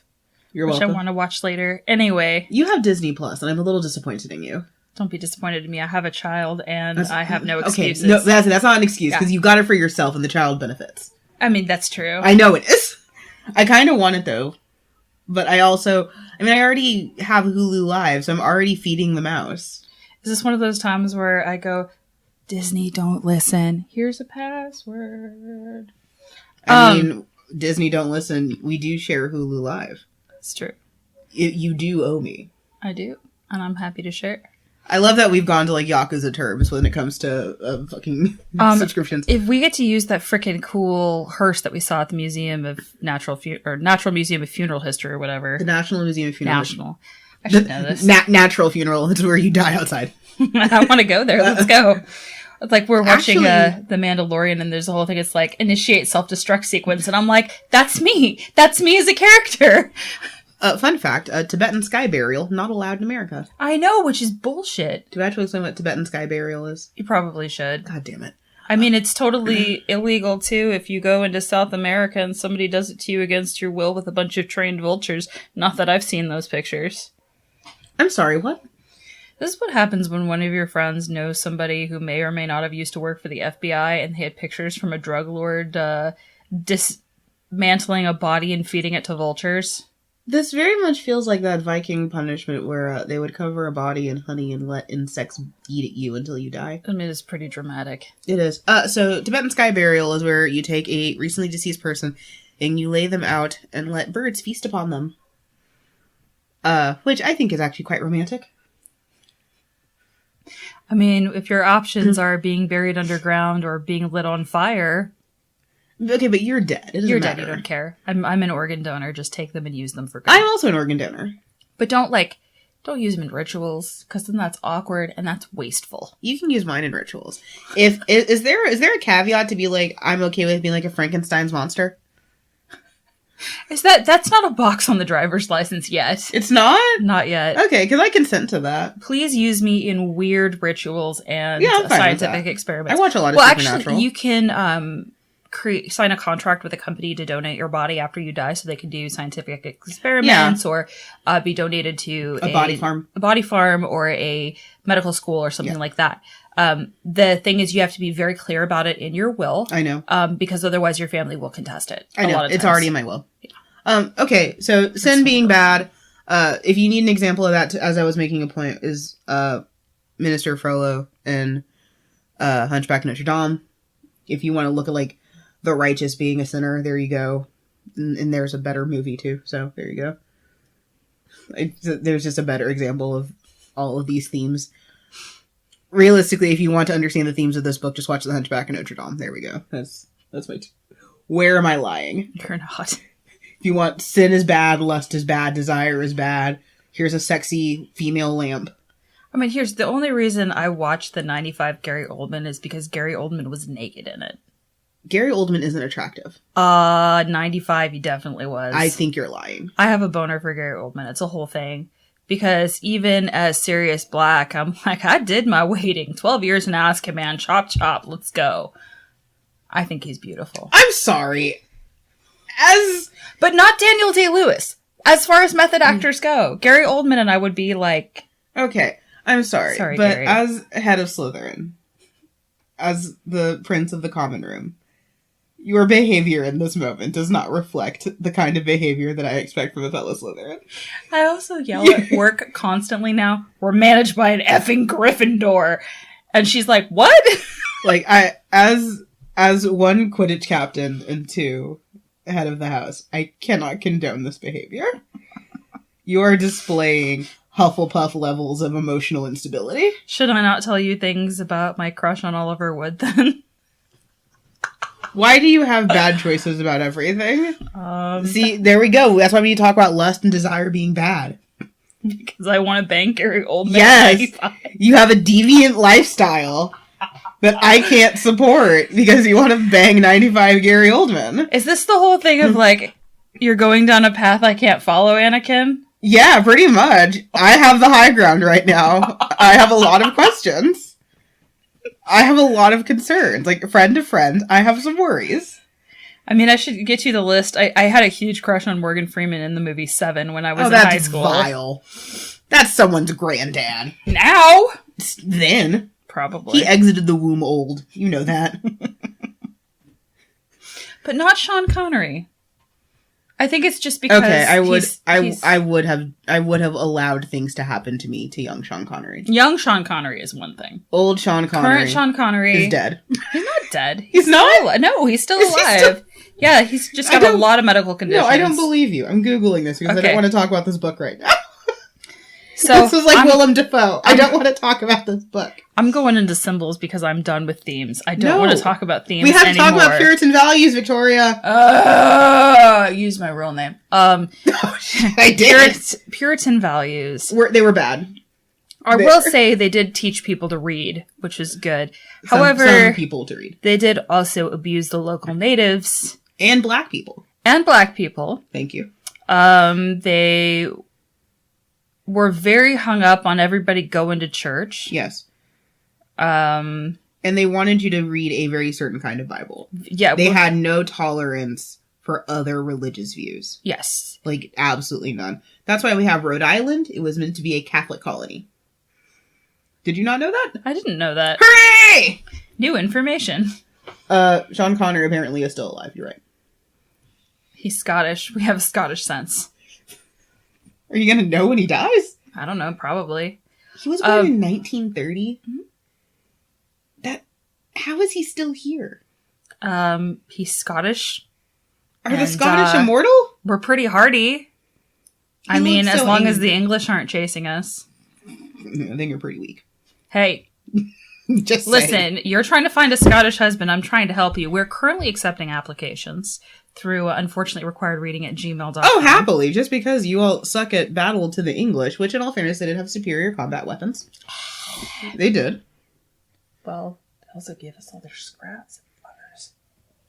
You're Which welcome. I want to watch later. Anyway. You have Disney Plus, and I'm a little disappointed in you. Don't be disappointed in me. I have a child, and I have no excuses. Okay, no, that's not an excuse, because you got it for yourself, and the child benefits. I mean, that's true. I know it is. I kind of want it, though. But I already have Hulu Live, so I'm already feeding the mouse. Is this one of those times where I go, Disney, don't listen. Here's a password. I mean, Disney, don't listen. We do share Hulu Live. It's true. You do owe me. I do, and I'm happy to share. I love that we've gone to, like, Yakuza terms when it comes to fucking subscriptions. If we get to use that freaking cool hearse that we saw at the Museum of Natural Museum of Funeral History or whatever. The National Museum of Funeral. National. I should know this. Natural funeral. It's where you die outside. I want to go there. Let's go. It's like we're watching The Mandalorian, and there's a whole thing. It's like initiate self-destruct sequence, and I'm like, that's me. That's me as a character. Fun fact, Tibetan sky burial, not allowed in America. I know, which is bullshit. Do I actually explain what Tibetan sky burial is? You probably should. God damn it. I mean, it's totally illegal, too, if you go into South America and somebody does it to you against your will with a bunch of trained vultures. Not that I've seen those pictures. I'm sorry, what? This is what happens when one of your friends knows somebody who may or may not have used to work for the FBI, and they had pictures from a drug lord dismantling a body and feeding it to vultures. This very much feels like that Viking punishment where they would cover a body in honey and let insects eat at you until you die. I mean, it's pretty dramatic. It is. So Tibetan sky burial is where you take a recently deceased person and you lay them out and let birds feast upon them. which I think is actually quite romantic. I mean, if your options are being buried underground or being lit on fire... Okay, but you're dead. It doesn't matter. Dead, you don't care. I'm an organ donor. Just take them and use them for good. I'm also an organ donor. But don't use them in rituals, because then that's awkward and that's wasteful. You can use mine in rituals. Is there a caveat to be like, I'm okay with being like a Frankenstein's monster? That's not a box on the driver's license yet. It's not? Not yet. Okay, because I consent to that. Please use me in weird rituals and scientific experiments. I watch a lot of Supernatural. Actually, you can sign a contract with a company to donate your body after you die, so they can do scientific experiments or be donated to a body farm or a medical school or something like that. The thing is, you have to be very clear about it in your will. I know. Because otherwise your family will contest it. I know. It's already in my will. Yeah. Okay, so sin being bad. If you need an example of that, as I was making a point, is Minister Frollo and Hunchback of Notre Dame. If you want to look at like the righteous being a sinner, there you go. And there's a better movie too, so there you go. There's just a better example of all of these themes. Realistically, if you want to understand the themes of this book, just watch The Hunchback of Notre Dame. There we go. That's my... Where am I lying? You're not. If you want sin is bad, lust is bad, desire is bad, here's a sexy female lamp. I mean, here's the only reason I watched the 95 Gary Oldman is because Gary Oldman was naked in it. Gary Oldman isn't attractive. 95 he definitely was. I think you're lying. I have a boner for Gary Oldman. It's a whole thing. Because even as Sirius Black, I'm like, I did my waiting. 12 years in Azkaban. Chop, chop. Let's go. I think he's beautiful. I'm sorry. But not Daniel Day-Lewis. As far as method actors go. Gary Oldman and I would be like... Okay. I'm sorry. But Gary. As head of Slytherin, as the prince of the common room, your behavior in this moment does not reflect the kind of behavior that I expect from a fellow Slytherin. I also yell at work constantly now. We're managed by an effing Gryffindor. And she's like, what? Like, as one Quidditch captain and two head of the house, I cannot condone this behavior. You are displaying Hufflepuff levels of emotional instability. Should I not tell you things about my crush on Oliver Wood then? Why do you have bad choices about everything? See, there we go. That's why we need to talk about lust and desire being bad. Because I want to bang Gary Oldman. Yes! You have a deviant lifestyle that I can't support because you want to bang 95 Gary Oldman. Is this the whole thing of, like, you're going down a path I can't follow, Anakin? Yeah, pretty much. I have the high ground right now. I have a lot of questions. I have a lot of concerns. Like, friend to friend, I have some worries. I mean, I should get you the list. I had a huge crush on Morgan Freeman in the movie Seven when I was in high school. Oh, that's vile. That's someone's granddad. Now? Then. Probably. He exited the womb old. You know that. But not Sean Connery. I think it's just because I would have allowed things to happen to me to young Sean Connery. Young Sean Connery is one thing. Old Sean Connery. Current Sean Connery is dead. He's not dead. He's not? No, he's still alive. Yeah, he's just got a lot of medical conditions. No, I don't believe you. I'm Googling this because I don't want to talk about this book right now. So this is like Willem Dafoe. I don't want to talk about this book. I'm going into symbols because I'm done with themes. I don't want to talk about themes anymore. We have to talk about Puritan values, Victoria. Use my real name. I did. Puritan values. They were bad. I will say they did teach people to read, which is good. However, some people to read. They did also abuse the local natives. And black people. Thank you. They were very hung up on everybody going to church. Yes. And they wanted you to read a very certain kind of Bible. Yeah. They had no tolerance for other religious views. Yes. Like, absolutely none. That's why we have Rhode Island. It was meant to be a Catholic colony. Did you not know that? I didn't know that. Hooray! New information. Sean Connery apparently is still alive. You're right. He's Scottish. We have a Scottish sense. Are you going to know when he dies? I don't know. Probably. He was born in 1930. Mm-hmm. How is he still here? He's Scottish. Are the Scottish immortal? We're pretty hardy. I mean, as so long as angry. the English aren't chasing us. I think you're pretty weak. Hey, Just listen, saying. you're trying to find a Scottish husband. I'm trying to help you. We're currently accepting applications through, unfortunately, required reading at gmail.com. Oh, happily, just because you all suck at battle to the English, which in all fairness, they did have superior combat weapons. They did. Well, they also gave us all their scraps and butters.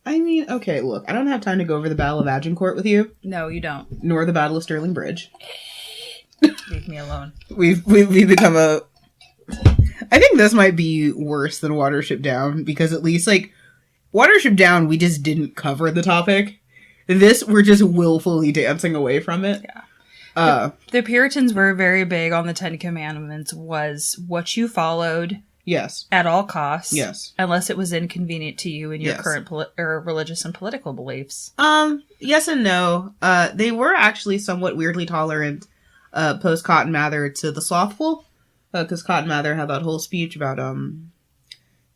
I mean, okay, look, I don't have time to go over the Battle of Agincourt with you, No, you don't. nor the Battle of Stirling Bridge. Leave me alone. We've become a... I think this might be worse than Watership Down, because at least, like, Watership Down, we just didn't cover the topic. This, we're just willfully dancing away from it. Yeah. The Puritans were very big on the Ten Commandments, was what you followed Yes. at all costs. Yes. Unless it was inconvenient to you in your Yes. current or religious and political beliefs. Yes and no. They were actually somewhat weirdly tolerant, post Cotton Mather to the slothful. Because Cotton Mather had that whole speech about,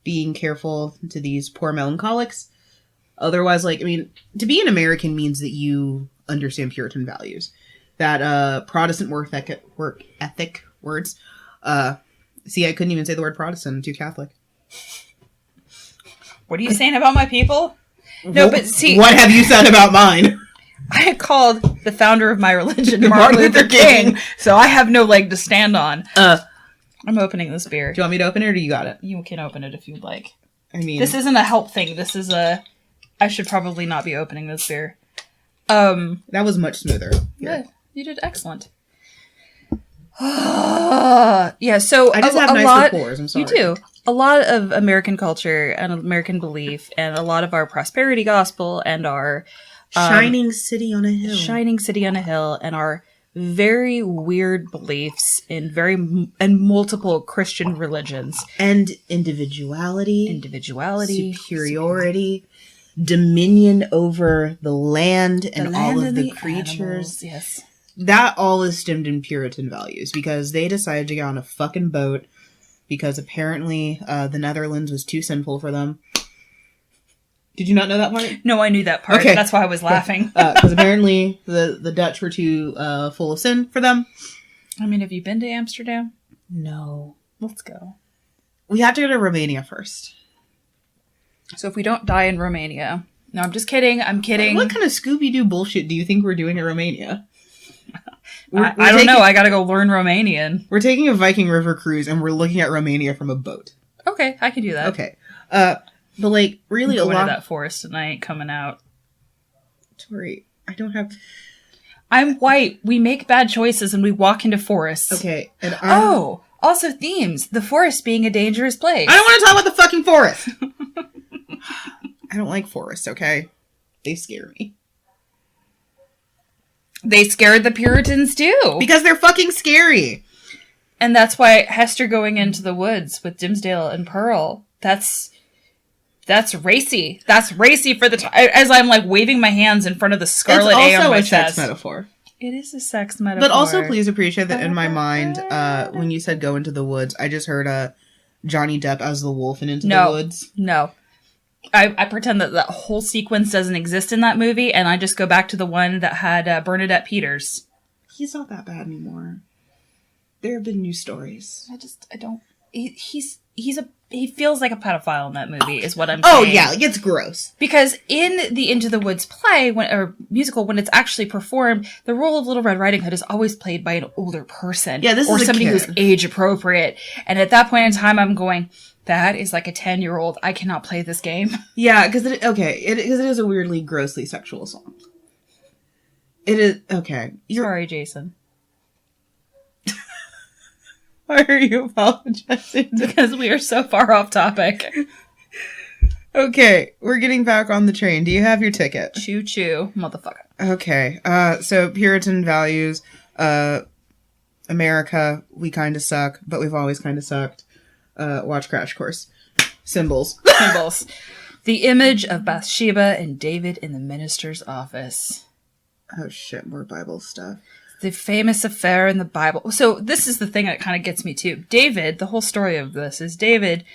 being careful to these poor melancholics. Otherwise, like, I mean, to be an American means that you understand Puritan values. That, Protestant work ethic words. See, I couldn't even say the word Protestant. I'm too Catholic. What are you saying about my people? No, but see... What have you said about mine? I called the founder of my religion Martin Luther King, so I have no leg to stand on. I'm opening this beer. Do you want me to open it, or you got it? You can open it if you'd like. I mean... This isn't a help thing. This is a... I should probably not be opening this beer. That was much smoother. Yeah, you did excellent. Yeah, so I just have nicer pores, I'm sorry. You do. A lot of American culture and American belief and a lot of our prosperity gospel and our... Shining city on a hill. Shining city on a hill and our very weird beliefs in multiple Christian religions. And individuality. Superiority. Dominion over the land and all of the creatures. Animals, yes. That all is stemmed in Puritan values because they decided to get on a fucking boat because apparently the Netherlands was too sinful for them. Did you not know that part? No, I knew that part. Okay. That's why I was laughing. Because apparently the Dutch were too full of sin for them. I mean, have you been to Amsterdam? No. Let's go. We have to go to Romania first. So if we don't die in Romania... No, I'm just kidding. I'm kidding. What kind of Scooby-Doo bullshit do you think we're doing in Romania? I don't know. I gotta go learn Romanian. We're taking a Viking River cruise and we're looking at Romania from a boat. Okay, I can do that. Okay. But like, really I'm a going lot... to that forest and I ain't coming out. Tori, I don't have... I'm white. We make bad choices and we walk into forests. Okay, and Oh! Also themes. The forest being a dangerous place. I don't want to talk about the fucking forest! I don't like forests, okay? They scare me. They scared the Puritans too. Because they're fucking scary! And that's why Hester going into the woods with Dimmesdale and Pearl, that's racy. That's racy for the time. As I'm like waving my hands in front of the Scarlet A on my It's also a chest. sex metaphor. It is a sex metaphor. But also please appreciate that in my mind, when you said go into the woods, I just heard Johnny Depp as the wolf in Into the Woods. No. I pretend that whole sequence doesn't exist in that movie, and I just go back to the one that had Bernadette Peters. He's not that bad anymore. There have been new stories. I don't... He feels like a pedophile in that movie, is what I'm saying. Oh, yeah, like, it's gross. Because in the Into the Woods play, or musical, when it's actually performed, the role of Little Red Riding Hood is always played by an older person. Yeah, this or is a somebody kid. who's age appropriate. And at that point in time, I'm going, that is like a 10-year-old. I cannot play this game. Yeah, because it is a weirdly, grossly sexual song. It is, okay. Sorry, Jason. Why are you apologizing? Because we are so far off topic. Okay, we're getting back on the train. Do you have your ticket? Choo choo, motherfucker. Okay, so Puritan values, America, we kind of suck, but we've always kind of sucked. Watch Crash Course. Symbols. Symbols. The image of Bathsheba and David in the minister's office. Oh shit, more Bible stuff. The famous affair in the Bible. So this is the thing that kind of gets me too. David, the whole story of this is David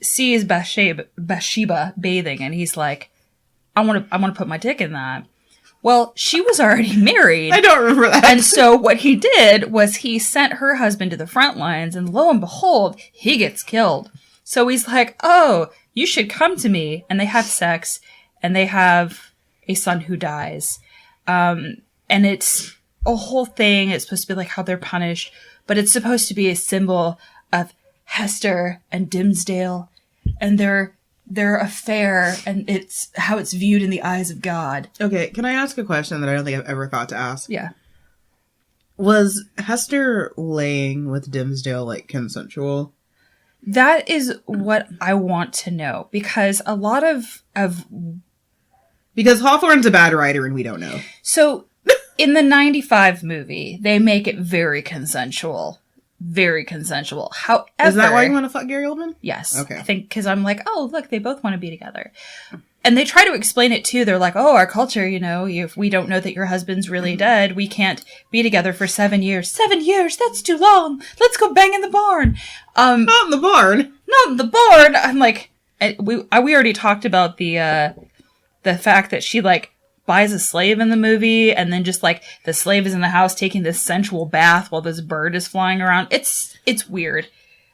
sees Bathsheba bathing, and he's like, I want to put my dick in that. Well, she was already married. I don't remember that. And so what he did was he sent her husband to the front lines, and lo and behold, he gets killed. So he's like, oh, you should come to me. And they have sex, and they have a son who dies. And it's a whole thing. It's supposed to be like how they're punished, but it's supposed to be a symbol of Hester and Dimmesdale and their affair, and it's how it's viewed in the eyes of God. Okay, can I ask a question that I don't think I've ever thought to ask? Yeah. Was Hester laying with Dimmesdale, like, consensual? That is what I want to know, because a lot of Because Hawthorne's a bad writer and we don't know. So, in the 95 movie, they make it very consensual. Very consensual. However... Is that why you want to fuck Gary Oldman? Yes. Okay. I think because I'm like, oh, look, they both want to be together. And they try to explain it too. They're like, oh, our culture, you know, if we don't know that your husband's really dead, we can't be together for 7 years. 7 years? That's too long. Let's go bang in the barn. Not in the barn. Not in the barn. I'm like, we already talked about the fact that she, like, buys a slave in the movie, and then just, like, the slave is in the house taking this sensual bath while this bird is flying around. It's weird.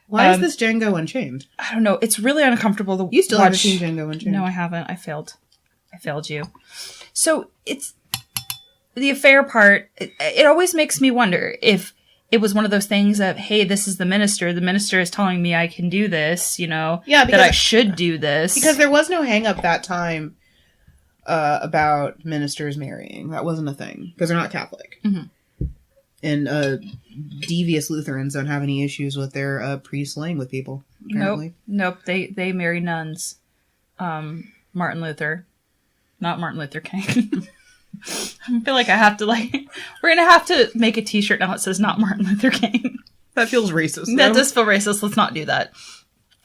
Why is this Django Unchained? I don't know. It's really uncomfortable to watch. You still haven't seen Django Unchained? No, I haven't. I failed you. So, it's... The affair part, it always makes me wonder if it was one of those things of, hey, this is the minister. The minister is telling me I can do this, you know? Yeah, that I should do this. Because there was no hang-up that time about ministers marrying. That wasn't a thing. Because they're not Catholic. Mm-hmm. And devious Lutherans don't have any issues with their priests laying with people, apparently. Nope. They marry nuns. Martin Luther. Not Martin Luther King. I feel like I have to, like... We're going to have to make a t-shirt now that says not Martin Luther King. That feels racist, though. That does feel racist. Let's not do that.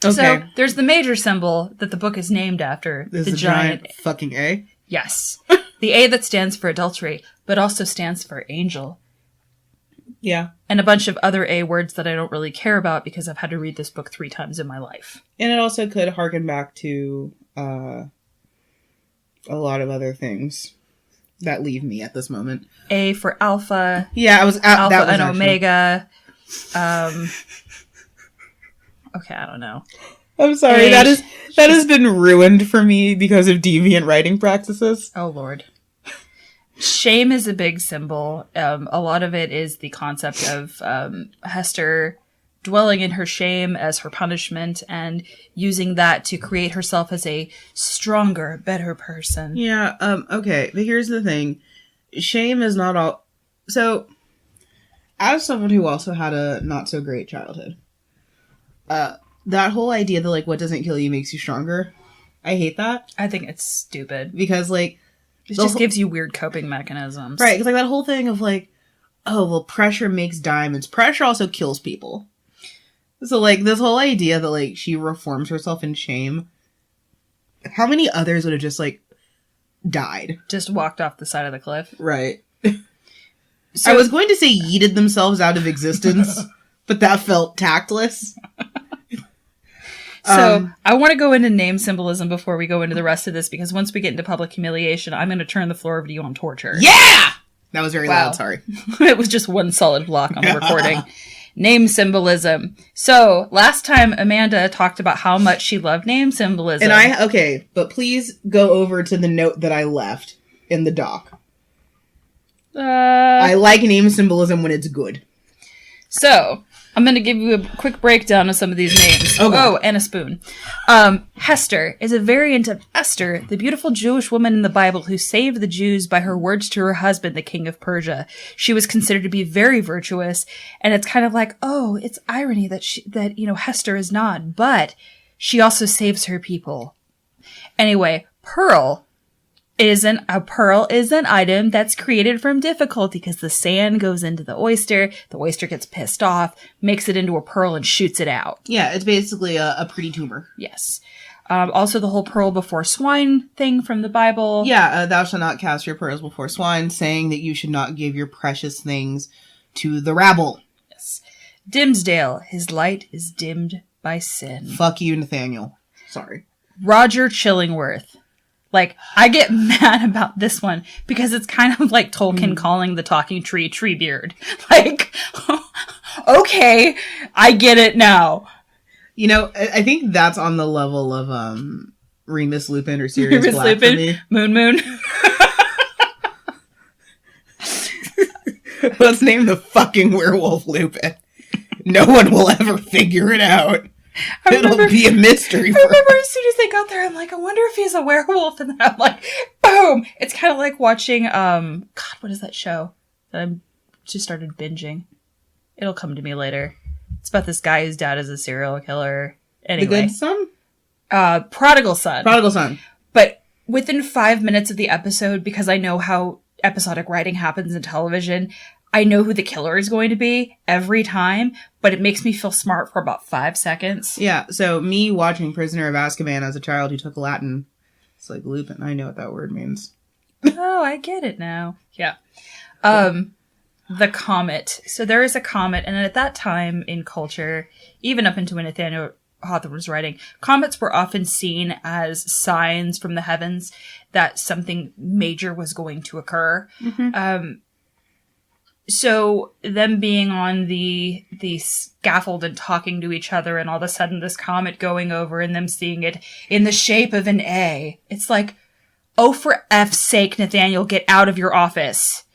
Okay. So, there's the major symbol that the book is named after. There's the giant fucking A? Yes. The A that stands for adultery, but also stands for angel. Yeah. And a bunch of other A words that I don't really care about because I've had to read this book 3 times in my life. And it also could harken back to a lot of other things that leave me at this moment. A for alpha. Yeah, I was alpha that was and actually... omega. Okay, I don't know. I'm sorry. That has been ruined for me because of deviant writing practices. Oh, Lord. Shame is a big symbol. A lot of it is the concept of Hester dwelling in her shame as her punishment and using that to create herself as a stronger, better person. Yeah, okay. But here's the thing. Shame is not all... So, as someone who also had a not-so-great childhood, that whole idea that, like, what doesn't kill you makes you stronger, I hate that. I think it's stupid. Because, like... It just gives you weird coping mechanisms. Right, because, like, that whole thing of, like, oh, well, pressure makes diamonds. Pressure also kills people. So, like, this whole idea that, like, she reforms herself in shame, how many others would have just, like, died? Just walked off the side of the cliff. Right. So, I was going to say yeeted themselves out of existence, but that felt tactless. So, I want to go into name symbolism before we go into the rest of this, because once we get into public humiliation, I'm going to turn the floor over to you on torture. Yeah! That was very loud, sorry. It was just one solid block on the recording. Name symbolism. So, last time Amanda talked about how much she loved name symbolism. And okay, but please go over to the note that I left in the doc. I like name symbolism when it's good. So, I'm going to give you a quick breakdown of some of these names. Oh, and a spoon. Hester is a variant of Esther, the beautiful Jewish woman in the Bible who saved the Jews by her words to her husband, the king of Persia. She was considered to be very virtuous, and it's kind of like, oh, it's irony that Hester is not, but she also saves her people. Anyway, Pearl is an item that's created from difficulty because the sand goes into the oyster gets pissed off, makes it into a pearl, and shoots it out. Yeah, it's basically a pretty tumor. Yes. Also the whole pearl before swine thing from the Bible. Yeah, thou shalt not cast your pearls before swine, saying that you should not give your precious things to the rabble. Yes. Dimmesdale, his light is dimmed by sin. Fuck you, Nathaniel. Sorry. Roger Chillingworth. Like, I get mad about this one because it's kind of like Tolkien calling the talking tree Treebeard. Like, okay, I get it now. You know, I think that's on the level of Remus Lupin or Sirius Remus Black Lupin, for me. Moon. Let's name the fucking werewolf Lupin. No one will ever figure it out. It'll be a mystery. I remember as soon as they got there, I'm like, I wonder if he's a werewolf. And then I'm like, boom! It's kind of like watching, God, what is that show that I'm just started binging? It'll come to me later. It's about this guy whose dad is a serial killer. Anyway. The Good Son? Prodigal Son. Prodigal Son. But within 5 minutes of the episode, because I know how episodic writing happens in television, I know who the killer is going to be every time, but it makes me feel smart for about 5 seconds. Yeah, so me watching Prisoner of Azkaban as a child who took Latin, it's like Lupin. I know what that word means. Oh, I get it now. Yeah. The comet. So there is a comet, and at that time in culture, even up into when Nathaniel Hawthorne was writing, comets were often seen as signs from the heavens that something major was going to occur. Mm-hmm. So them being on the scaffold and talking to each other, and all of a sudden this comet going over and them seeing it in the shape of an A. It's like, oh, for F's sake, Nathaniel, get out of your office.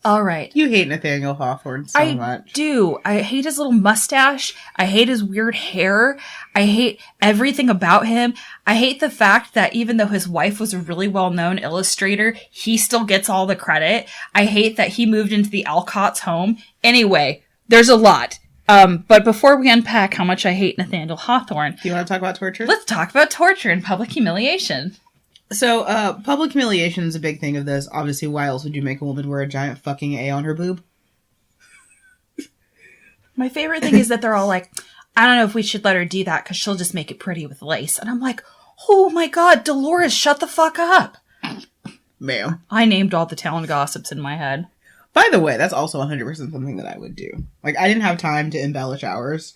All right. You hate Nathaniel Hawthorne so much. I do. I hate his little mustache. I hate his weird hair. I hate everything about him. I hate the fact that even though his wife was a really well-known illustrator, he still gets all the credit. I hate that he moved into the Alcott's home. Anyway, there's a lot. But before we unpack how much I hate Nathaniel Hawthorne... Do you want to talk about torture? Let's talk about torture and public humiliation. So, public humiliation is a big thing of this. Obviously, why else would you make a woman wear a giant fucking A on her boob? My favorite thing is that they're all like, I don't know if we should let her do that because she'll just make it pretty with lace. And I'm like, oh my god, Dolores, shut the fuck up. Ma'am. I named all the town gossips in my head. By the way, that's also 100% something that I would do. Like, I didn't have time to embellish ours,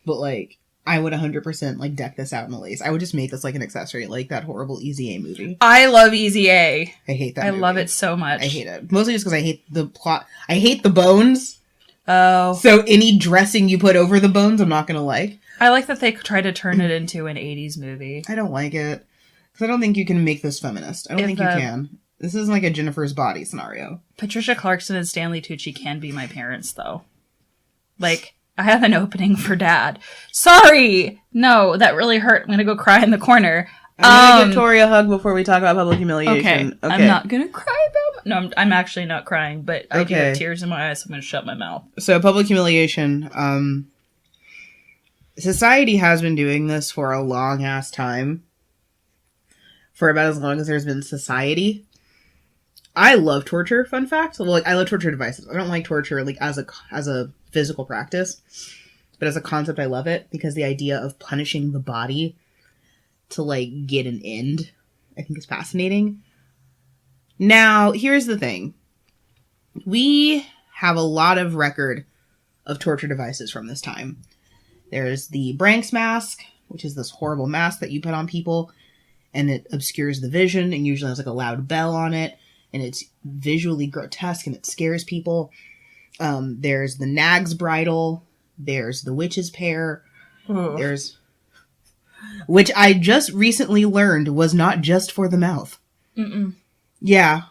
but, like, I would 100% like deck this out in lace. I would just make this like an accessory, like that horrible Easy A movie. I love Easy A. I hate that movie. I love it so much. I hate it. Mostly just because I hate the plot. I hate the bones. Oh. So any dressing you put over the bones, I'm not going to like. I like that they try to turn it into an 80s movie. I don't like it. Because I don't think you can make this feminist. I don't think you can. This isn't like a Jennifer's Body scenario. Patricia Clarkson and Stanley Tucci can be my parents, though. Like... I have an opening for Dad. Sorry! No, that really hurt. I'm gonna go cry in the corner. I'm gonna give Tori a hug before we talk about public humiliation. Okay. I'm not gonna cry about... No, I'm actually not crying, but I do have tears in my eyes, so I'm gonna shut my mouth. So, public humiliation. Society has been doing this for a long-ass time. For about as long as there's been society. I love torture, fun fact. Well, like, I love torture devices. I don't like torture, like, as a physical practice. But as a concept, I love it. Because the idea of punishing the body to, like, get an end, I think is fascinating. Now, here's the thing. We have a lot of record of torture devices from this time. There's the Branks mask, which is this horrible mask that you put on people. And it obscures the vision and usually has, like, a loud bell on it. And it's visually grotesque and it scares people. There's the Nag's Bridle. There's the Witch's Pear. Oh. There's... Which I just recently learned was not just for the mouth. Mm-mm. Yeah.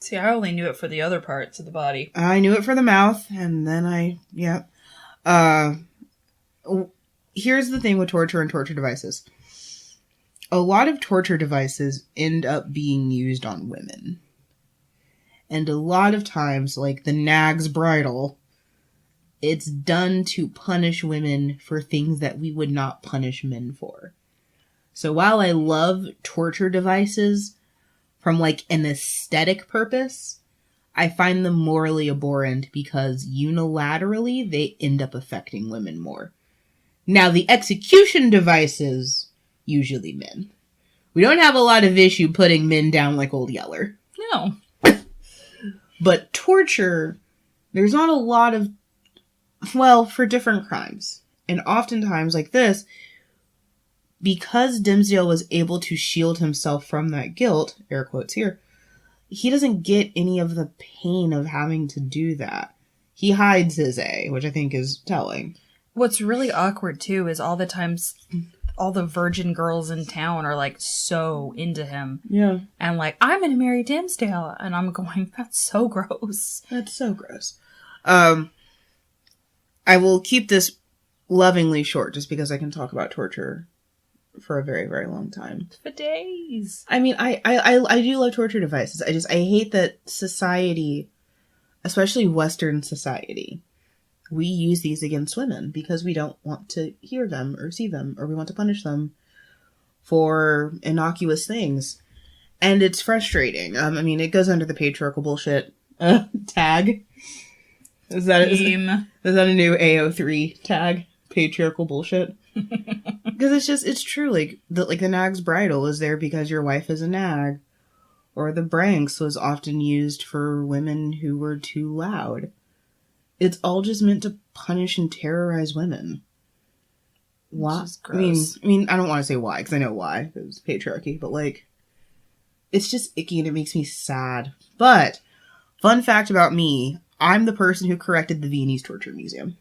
See, I only knew it for the other parts of the body. I knew it for the mouth, and then here's the thing with torture and torture devices. A lot of torture devices end up being used on women. And a lot of times, like the Nag's Bridle, it's done to punish women for things that we would not punish men for. So while I love torture devices from like an aesthetic purpose, I find them morally abhorrent because unilaterally they end up affecting women more. Now the execution devices... usually men. We don't have a lot of issue putting men down like Old Yeller. No. But torture, there's not a lot of, well, for different crimes. And oftentimes like this, because Dimsdale was able to shield himself from that guilt, air quotes here, he doesn't get any of the pain of having to do that. He hides his A, which I think is telling. What's really awkward, too, is all the times all the virgin girls in town are, like, so into him. Yeah. And, like, I'm gonna marry Dimsdale. And I'm going, that's so gross. That's so gross. I will keep this lovingly short just because I can talk about torture for a very, very long time. For days. I mean, I do love torture devices. I hate that society, especially Western society, we use these against women because we don't want to hear them or see them, or we want to punish them for innocuous things. And it's frustrating. I mean, it goes under the patriarchal bullshit tag. Is that a new AO3 tag? Patriarchal bullshit? Because it's true. Like the nag's bridle is there because your wife is a nag. Or the branks was often used for women who were too loud. It's all just meant to punish and terrorize women. Why? I mean, I don't want to say why, because I know why. It was patriarchy, but like, it's just icky and it makes me sad. But, fun fact about me, I'm the person who corrected the Viennese Torture Museum.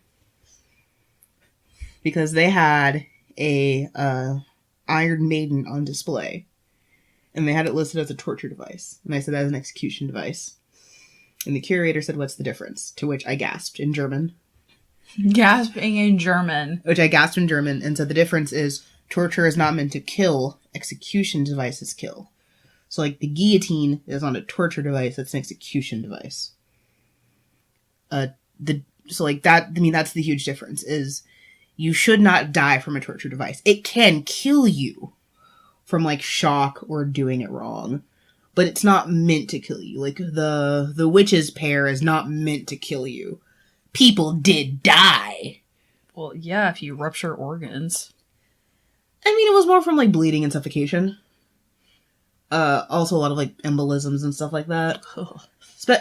Because they had a Iron Maiden on display. And they had it listed as a torture device. And I said, that is an execution device. And the curator said, what's the difference? To which I gasped in German. Gasping in German. Which I gasped in German and said the difference is torture is not meant to kill, execution devices kill. So like the guillotine is on a torture device, that's an execution device. So like that, I mean, that's the huge difference is you should not die from a torture device. It can kill you from like shock or doing it wrong. But it's not meant to kill you. Like, the witch's pear is not meant to kill you. People did die. Well, yeah, if you rupture organs. I mean, it was more from, like, bleeding and suffocation. Also a lot of, like, embolisms and stuff like that.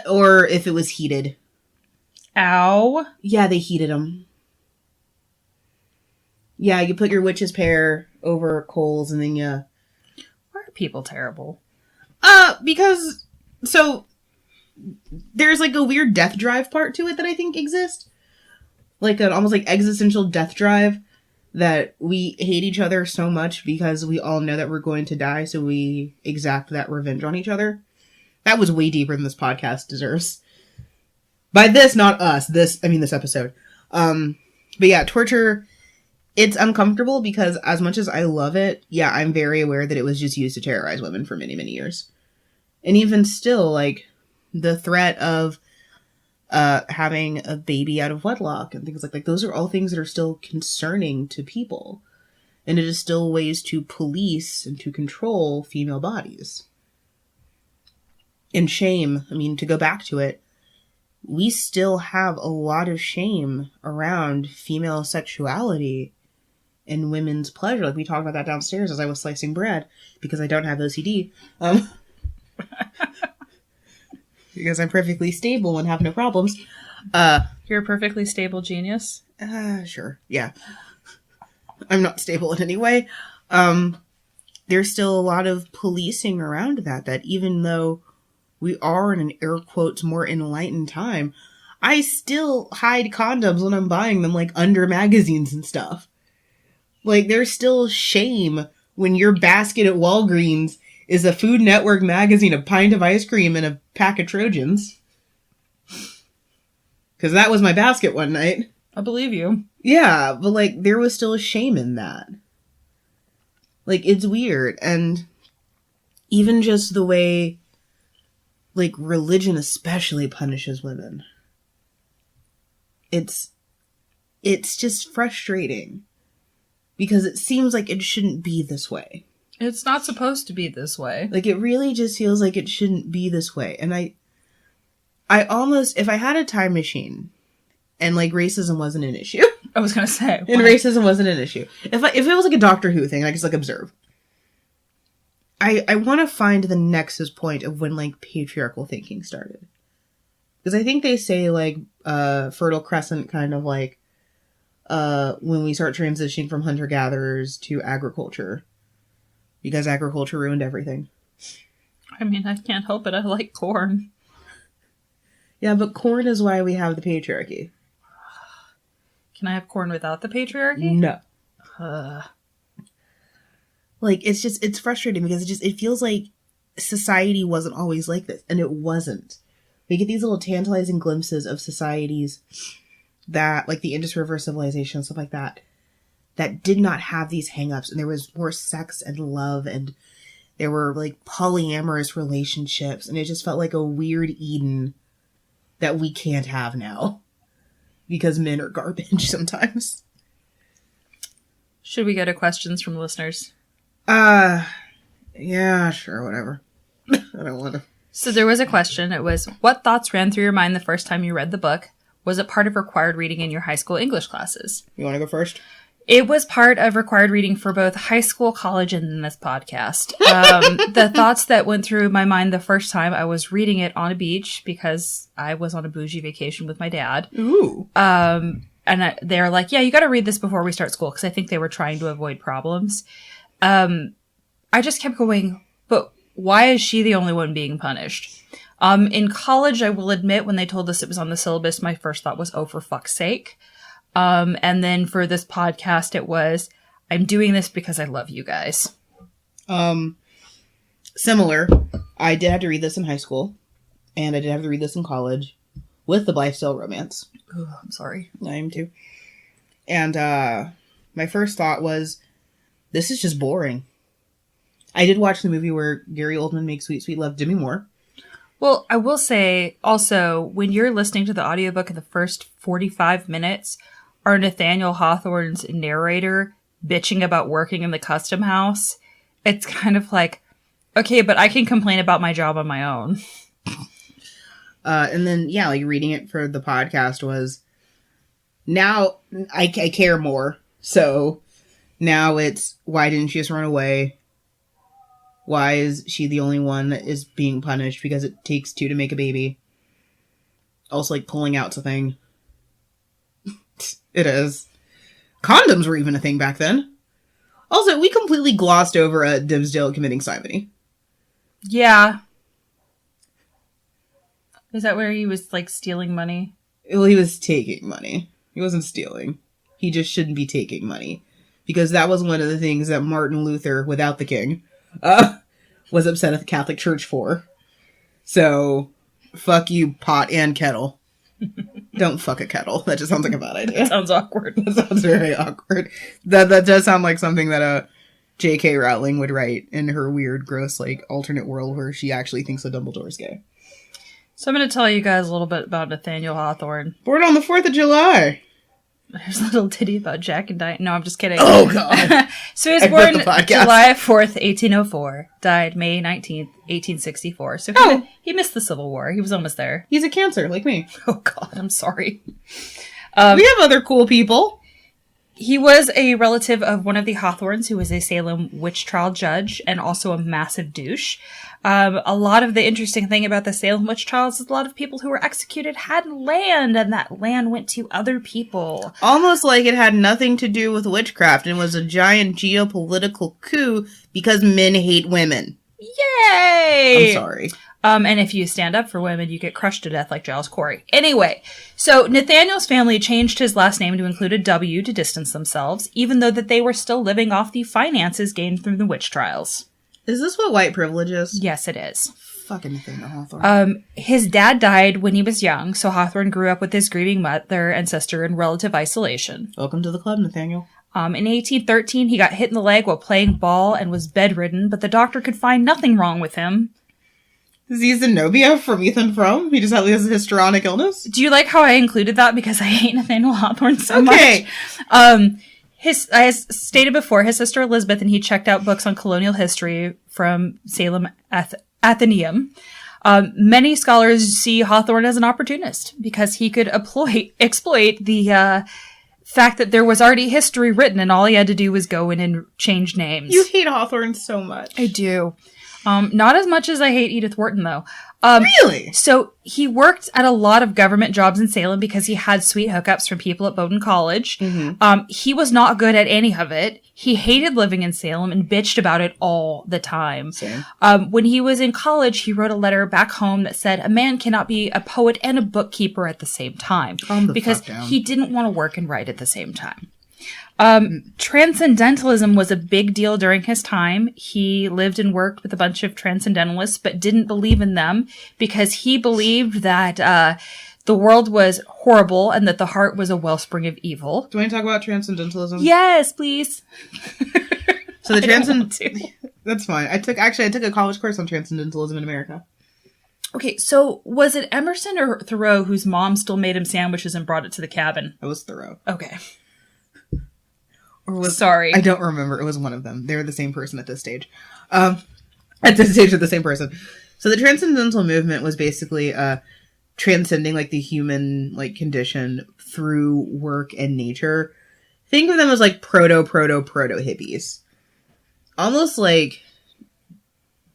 Or if it was heated. Ow. Yeah, they heated them. Yeah, you put your witch's pear over coals and then you... Why are people terrible? Because, so, there's, like, a weird death drive part to it that I think exists. Like, an almost, like, existential death drive that we hate each other so much because we all know that we're going to die, so we exact that revenge on each other. That was way deeper than this podcast deserves. By this, not us. This episode. But yeah, torture, it's uncomfortable because as much as I love it, yeah, I'm very aware that it was just used to terrorize women for many, many years. And even still, like, the threat of having a baby out of wedlock and things like those are all things that are still concerning to people. And it is still ways to police and to control female bodies. And shame, I mean, to go back to it, we still have a lot of shame around female sexuality and women's pleasure. Like, we talked about that downstairs as I was slicing bread, because I don't have OCD. Because I'm perfectly stable and have no problems. You're a perfectly stable genius? Sure, yeah. I'm not stable in any way. There's still a lot of policing around that even though we are in an air quotes more enlightened time, I still hide condoms when I'm buying them, like, under magazines and stuff. Like, there's still shame when your basket at Walgreens is a Food Network magazine, a pint of ice cream, and a pack of Trojans. Because that was my basket one night. I believe you. Yeah, but, like, there was still a shame in that. Like, it's weird. And even just the way, like, religion especially punishes women. It's just frustrating. Because it seems like it shouldn't be this way. It's not supposed to be this way. Like, it really just feels like it shouldn't be this way. And I almost, if I had a time machine and, like, racism wasn't an issue. I was gonna say. And racism wasn't an issue. If it was like a Doctor Who thing, I could just, like, observe. I want to find the nexus point of when, like, patriarchal thinking started. Because I think they say, like, Fertile Crescent kind of, like, when we start transitioning from hunter-gatherers to agriculture. Because agriculture ruined everything. I mean, I can't help it. I like corn. Yeah, but corn is why we have the patriarchy. Can I have corn without the patriarchy? No. Like, it's frustrating because it feels like society wasn't always like this. And it wasn't. We get these little tantalizing glimpses of societies that, like the Indus River civilization and stuff like that, that did not have these hang-ups. And there was more sex and love, and there were, like, polyamorous relationships. And it just felt like a weird Eden that we can't have now. Because men are garbage sometimes. Should we go to questions from listeners? Yeah, sure, whatever. I don't want to. So there was a question. It was, what thoughts ran through your mind the first time you read the book? Was it part of required reading in your high school English classes? You want to go first? It was part of required reading for both high school, college, and this podcast. The thoughts that went through my mind the first time, I was reading it on a beach because I was on a bougie vacation with my dad. Ooh. And they're like, yeah, you got to read this before we start school, because I think they were trying to avoid problems. I just kept going, but why is she the only one being punished? In college, I will admit, when they told us it was on the syllabus, my first thought was, oh, for fuck's sake. And then for this podcast, it was, I'm doing this because I love you guys. Similar. I did have to read this in high school, and I did have to read this in college with the Blithedale romance. Oh, I'm sorry. I am too. And my first thought was, this is just boring. I did watch the movie where Gary Oldman makes Sweet Sweet Love Demi Moore. Well, I will say also, when you're listening to the audiobook in the first 45 minutes, are Nathaniel Hawthorne's narrator bitching about working in the custom house, it's kind of like, okay, but I can complain about my job on my own. And then, yeah, like reading it for the podcast was, now I care more. So now it's, why didn't she just run away? Why is she the only one that is being punished? Because it takes two to make a baby. Also, like, pulling out's a thing. It is. Condoms were even a thing back then. Also, we completely glossed over Dimsdale committing simony. Yeah. Is that where he was, like, stealing money? Well, he was taking money. He wasn't stealing. He just shouldn't be taking money. Because that was one of the things that Martin Luther, without the king, was upset at the Catholic Church for. So, fuck you, pot and kettle. Don't fuck a kettle. That just sounds like a bad idea. That sounds awkward. That sounds very awkward. That does sound like something that J.K. Rowling would write in her weird, gross, like, alternate world where she actually thinks that Dumbledore's gay. So I'm going to tell you guys a little bit about Nathaniel Hawthorne. Born on the 4th of July. There's a little ditty about Jack and Diane. No, I'm just kidding. Oh, God. So he was born July 4th, 1804. Died May 19th, 1864. So he missed the Civil War. He was almost there. He's a Cancer, like me. Oh, God, I'm sorry. We have other cool people. He was a relative of one of the Hawthornes, who was a Salem witch trial judge and also a massive douche. A lot of the interesting thing about the Salem witch trials is a lot of people who were executed had land, and that land went to other people. Almost like it had nothing to do with witchcraft and was a giant geopolitical coup because men hate women. Yay! I'm sorry. And if you stand up for women, you get crushed to death like Giles Corey. Anyway, so Nathaniel's family changed his last name to include a W to distance themselves, even though that they were still living off the finances gained through the witch trials. Is this what white privilege is? Yes, it is. Fucking Nathaniel Hawthorne. His dad died when he was young, so Hawthorne grew up with his grieving mother and sister in relative isolation. Welcome to the club, Nathaniel. In 1813, he got hit in the leg while playing ball and was bedridden, but the doctor could find nothing wrong with him. Is he Zenobia from Ethan Frome? He just has a histrionic illness? Do you like how I included that? Because I hate Nathaniel Hawthorne so much. As stated before, his sister Elizabeth and he checked out books on colonial history from Salem Athenaeum. Many scholars see Hawthorne as an opportunist because he could exploit the fact that there was already history written and all he had to do was go in and change names. You hate Hawthorne so much. I do. Not as much as I hate Edith Wharton, though. Really? So he worked at a lot of government jobs in Salem because he had sweet hookups from people at Bowdoin College. He was not good at any of it. He hated living in Salem and bitched about it all the time. Same. When he was in college, he wrote a letter back home that said, a man cannot be a poet and a bookkeeper at the same time. Because he didn't want to work and write at the same time. Transcendentalism was a big deal during his time. He lived and worked with a bunch of transcendentalists, but didn't believe in them because he believed that the world was horrible and that the heart was a wellspring of evil. Do you want to talk about transcendentalism? Yes, please. So the that's fine. I took a college course on transcendentalism in America. Okay, so was it Emerson or Thoreau whose mom still made him sandwiches and brought it to the cabin? It was Thoreau. Okay. Sorry. I don't remember. It was one of them. They were the same person at this stage. At this stage, they're the same person. So the transcendental movement was basically transcending like the human like condition through work and nature. Think of them as like proto hippies. Almost like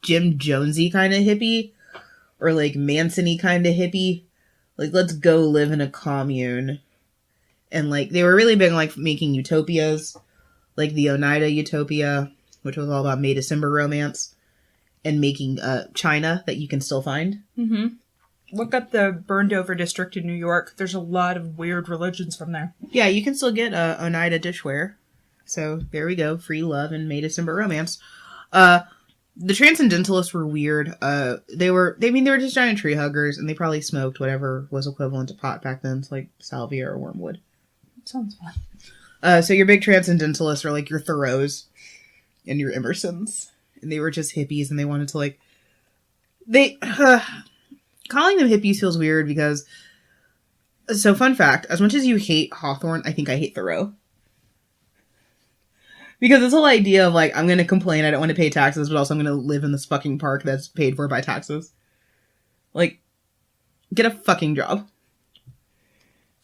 Jim Jonesy kind of hippie. Or like Manson-y kind of hippie. Like, let's go live in a commune. And like, they were really big on like making utopias. Like the Oneida Utopia, which was all about May December romance. And making China that you can still find. Mm-hmm. Look up the burned over district in New York. There's a lot of weird religions from there. Yeah, you can still get Oneida dishware. So there we go. Free love and May December romance. The transcendentalists were weird. They were just giant tree huggers, and they probably smoked whatever was equivalent to pot back then. It's like salvia or wormwood. Sounds fun. So your big transcendentalists are like your Thoreaus and your Emersons. And they were just hippies, and they wanted to like... calling them hippies feels weird because... So, fun fact, as much as you hate Hawthorne, I think I hate Thoreau. Because this whole idea of like, I'm going to complain, I don't want to pay taxes, but also I'm going to live in this fucking park that's paid for by taxes. Like, get a fucking job.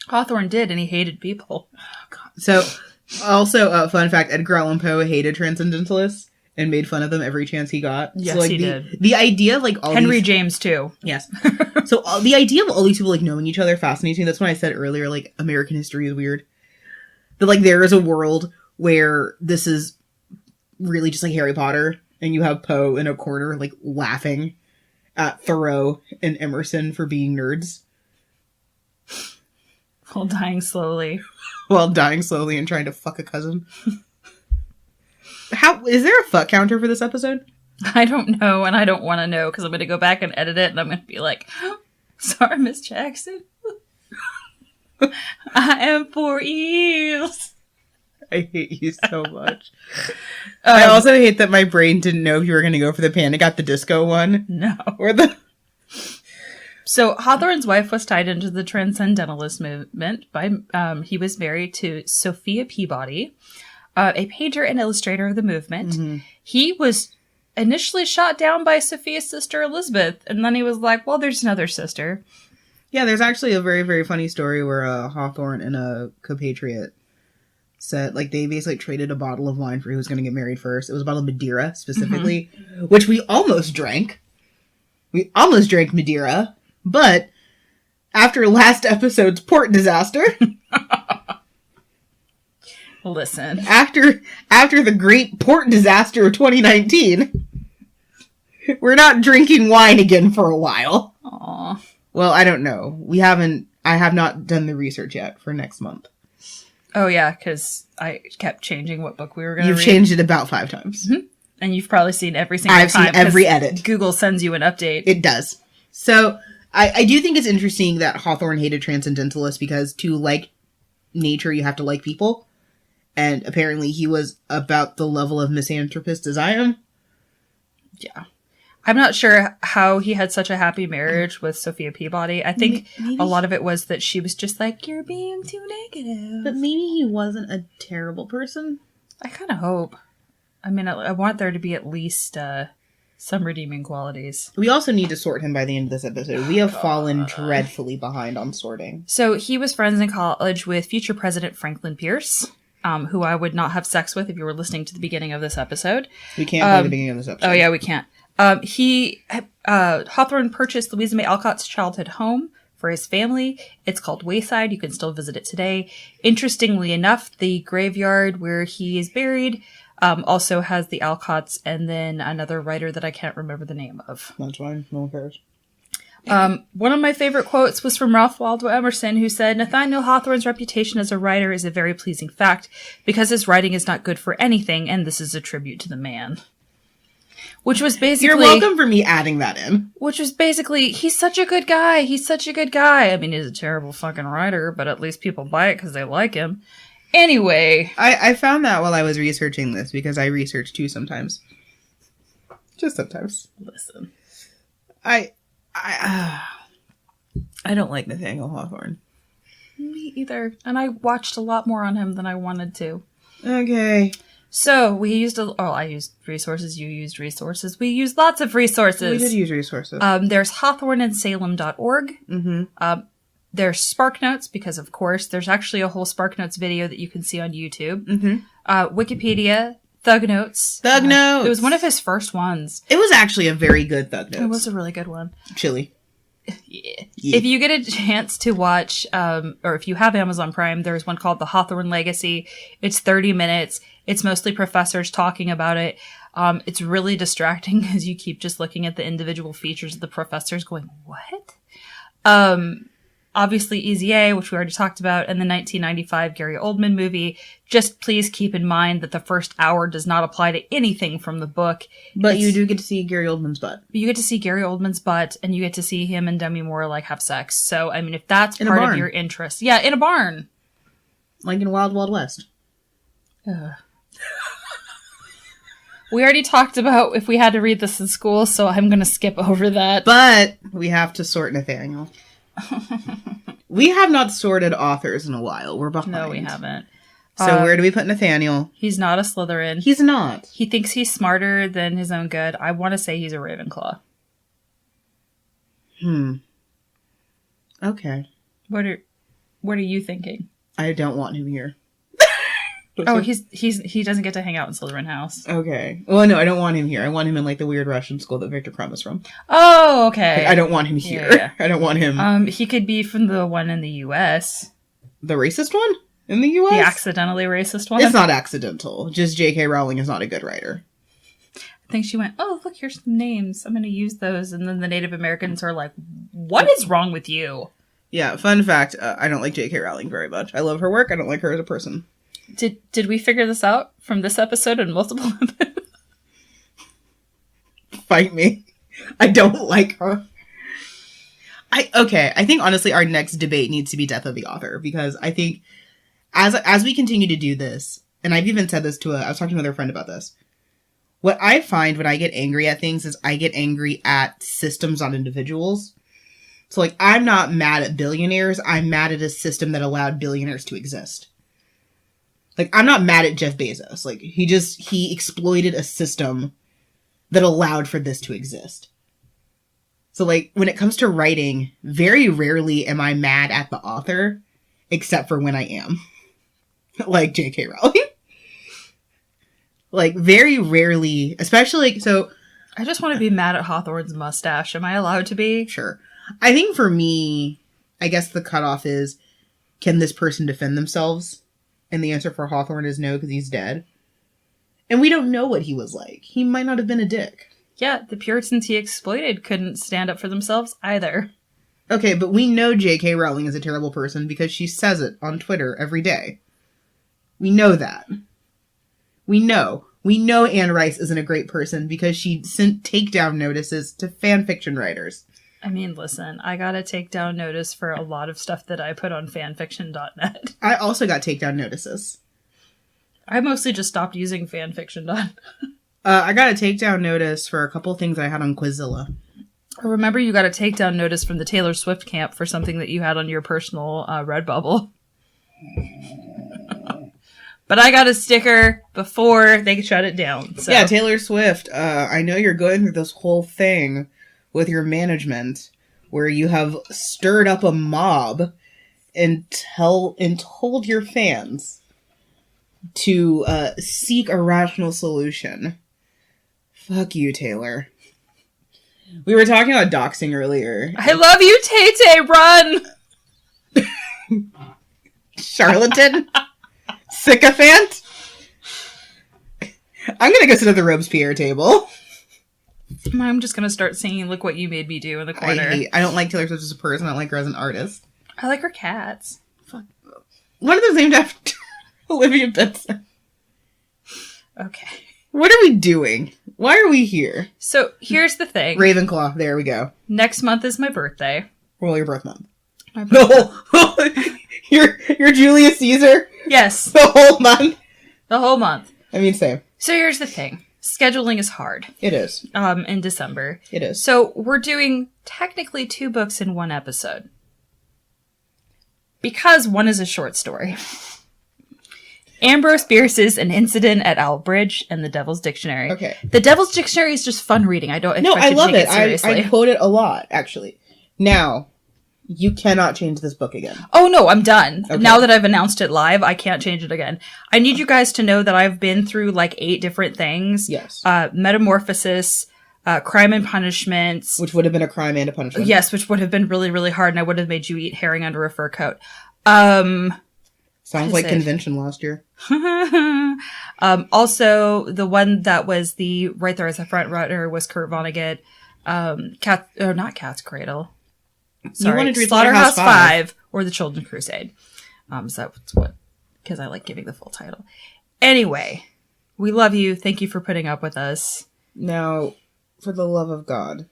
Hawthorne did, and he hated people. Oh, God. So, also, fun fact, Edgar Allan Poe hated transcendentalists and made fun of them every chance he got. Yes, so, like, he did. The idea of like all Henry James too. Yes. So the idea of all these people like knowing each other fascinates me. That's when I said earlier, like, American history is weird. That like there is a world where this is really just like Harry Potter, and you have Poe in a corner like laughing at Thoreau and Emerson for being nerds. While dying slowly. And trying to fuck a cousin. How is there a fuck counter for this episode? I don't know, and I don't want to know, because I'm going to go back and edit it, and I'm going to be like, sorry, Miss Jackson. I am for eels. I hate you so much. I also hate that my brain didn't know if you were going to go for the Panic at the Disco one. No. Or the... So Hawthorne's wife was tied into the Transcendentalist movement. He was married to Sophia Peabody, a painter and illustrator of the movement. Mm-hmm. He was initially shot down by Sophia's sister Elizabeth, and then he was like, well, there's another sister. Yeah, there's actually a very, very funny story where Hawthorne and a compatriot said, like, they basically traded a bottle of wine for who was going to get married first. It was a bottle of Madeira, specifically, mm-hmm. which we almost drank. We almost drank Madeira, but after last episode's port disaster... Listen. After the great port disaster of 2019, we're not drinking wine again for a while. Aww. Well, I don't know. I have not done the research yet for next month. Oh, yeah, because I kept changing what book we were going to read. You've changed it about 5 times. Mm-hmm. And you've probably seen every single time. I've seen every edit. Google sends you an update. It does. So, I do think it's interesting that Hawthorne hated transcendentalists because to like nature, you have to like people. And apparently he was about the level of misanthropist as I am. Yeah. I'm not sure how he had such a happy marriage with Sophia Peabody. I think a lot of it was that she was just like, you're being too negative. But maybe he wasn't a terrible person. I kind of hope. I mean, I want there to be at least some redeeming qualities. We also need to sort him by the end of this episode. We have fallen dreadfully behind on sorting. So he was friends in college with future President Franklin Pierce. Who I would not have sex with if you were listening to the beginning of this episode. We can't play the beginning of this episode. Oh, yeah, we can't. Hawthorne purchased Louisa May Alcott's childhood home for his family. It's called Wayside. You can still visit it today. Interestingly enough, the graveyard where he is buried also has the Alcotts and then another writer that I can't remember the name of. That's fine. No one cares. One of my favorite quotes was from Ralph Waldo Emerson, who said, Nathaniel Hawthorne's reputation as a writer is a very pleasing fact because his writing is not good for anything, and this is a tribute to the man. Which was basically... You're welcome for me adding that in. Which was basically, he's such a good guy. He's such a good guy. I mean, he's a terrible fucking writer, but at least people buy it because they like him. Anyway. I found that while I was researching this because I research too sometimes. Just sometimes. Listen. I don't like Nathaniel Hawthorne. Me either. And I watched a lot more on him than I wanted to. Okay. So, we used I used resources, you used resources. We used lots of resources. We did use resources. There's hawthorneandsalem.org. Mm-hmm. There's SparkNotes, because of course, there's actually a whole SparkNotes video that you can see on YouTube. Mm-hmm. Wikipedia, ThugNotes. ThugNotes! It was one of his first ones. It was actually a very good ThugNotes. It was a really good one. Chili. Yeah. If you get a chance to watch, or if you have Amazon Prime, there's one called The Hawthorne Legacy. It's 30 minutes. It's mostly professors talking about it. It's really distracting as you keep just looking at the individual features of the professors going, what? Obviously Easy A, which we already talked about, and the 1995 Gary Oldman movie. Just please keep in mind that the first hour does not apply to anything from the book. But you do get to see Gary Oldman's butt. You get to see Gary Oldman's butt, and you get to see him and Demi Moore, have sex. So, I mean, if that's part of your interest. Yeah, in a barn. Like in Wild Wild West. We already talked about if we had to read this in school, so I'm going to skip over that. But we have to sort Nathaniel. We have not sorted authors in a while. We're behind. No, we haven't. So where do we put Nathaniel? He's not a Slytherin. He's not. He thinks he's smarter than his own good. I want to say he's a Ravenclaw. Okay. What are you thinking? I don't want him here. Oh, he doesn't get to hang out in Slytherin House. Okay. Well, no, I don't want him here. I want him in the weird Russian school that Victor Crumb is from. Oh, okay. I don't want him here. Yeah. I don't want him. He could be from the one in the U.S. The racist one in the U.S. The accidentally racist one. It's not accidental. Just J.K. Rowling is not a good writer. I think she went, oh, look, here's some names. I'm going to use those. And then the Native Americans are like, what is wrong with you? Yeah, fun fact. I don't like J.K. Rowling very much. I love her work. I don't like her as a person. Did we figure this out from this episode and multiple episodes? Fight me. I don't like her. I think honestly our next debate needs to be death of the author, because I think as we continue to do this, and I've even said this I was talking to another friend about this. What I find when I get angry at things is I get angry at systems on individuals. So I'm not mad at billionaires, I'm mad at a system that allowed billionaires to exist. I'm not mad at Jeff Bezos. He exploited a system that allowed for this to exist. So, when it comes to writing, very rarely am I mad at the author, except for when I am. Like J.K. Rowling. Very rarely, especially, I just want to be mad at Hawthorne's mustache. Am I allowed to be? Sure. I think for me, I guess the cutoff is, can this person defend themselves? And the answer for Hawthorne is no, because he's dead. And we don't know what he was like. He might not have been a dick. Yeah, the Puritans he exploited couldn't stand up for themselves either. Okay, but we know J.K. Rowling is a terrible person because she says it on Twitter every day. We know that. We know. We know Anne Rice isn't a great person because she sent takedown notices to fanfiction writers. I mean, listen, I got a takedown notice for a lot of stuff that I put on fanfiction.net. I also got takedown notices. I mostly just stopped using fanfiction.net. I got a takedown notice for a couple things I had on Quizilla. I remember you got a takedown notice from the Taylor Swift camp for something that you had on your personal Redbubble. But I got a sticker before they shut it down. So. Yeah, Taylor Swift, I know you're going through this whole thing with your management where you have stirred up a mob and told your fans to seek a rational solution. Fuck you, Taylor. We were talking about doxing earlier. I love you, Tay-Tay, run! Charlatan? Sycophant? I'm gonna go sit at the Robespierre table. I'm just gonna start singing Look What You Made Me Do in the corner. I don't like Taylor Swift as a person. I don't like her as an artist. I like her cats. Fuck. What are those named after Olivia Benson? Okay. What are we doing? Why are we here? So, here's the thing. Ravenclaw. There we go. Next month is my birthday. Well, your birth month. My birthday. No! You're Julius Caesar? Yes. The whole month? The whole month. I mean, same. So here's the thing. Scheduling is hard. It is. In December. It is. So we're doing technically 2 books in one episode. Because one is a short story. Ambrose Bierce's An Incident at Owl Bridge and The Devil's Dictionary. Okay. The Devil's Dictionary is just fun reading. I don't expect I you to love take it. it seriously. I quote it a lot, actually. Now, you cannot change this book again. Oh, no, I'm done. Okay. Now that I've announced it live, I can't change it again. I need you guys to know that I've been through like 8 different things. Yes. Metamorphosis, Crime and Punishment. Which would have been a crime and a punishment. Yes, which would have been really, really hard, and I would have made you eat herring under a fur coat. Sounds like convention last year. Also, the one that was right there as a front runner was Kurt Vonnegut. Not Cat's Cradle. Sorry, You wanted to read Slaughterhouse 5 or The Children's Crusade. So that's because I like giving the full title. Anyway, we love you. Thank you for putting up with us. Now, for the love of God.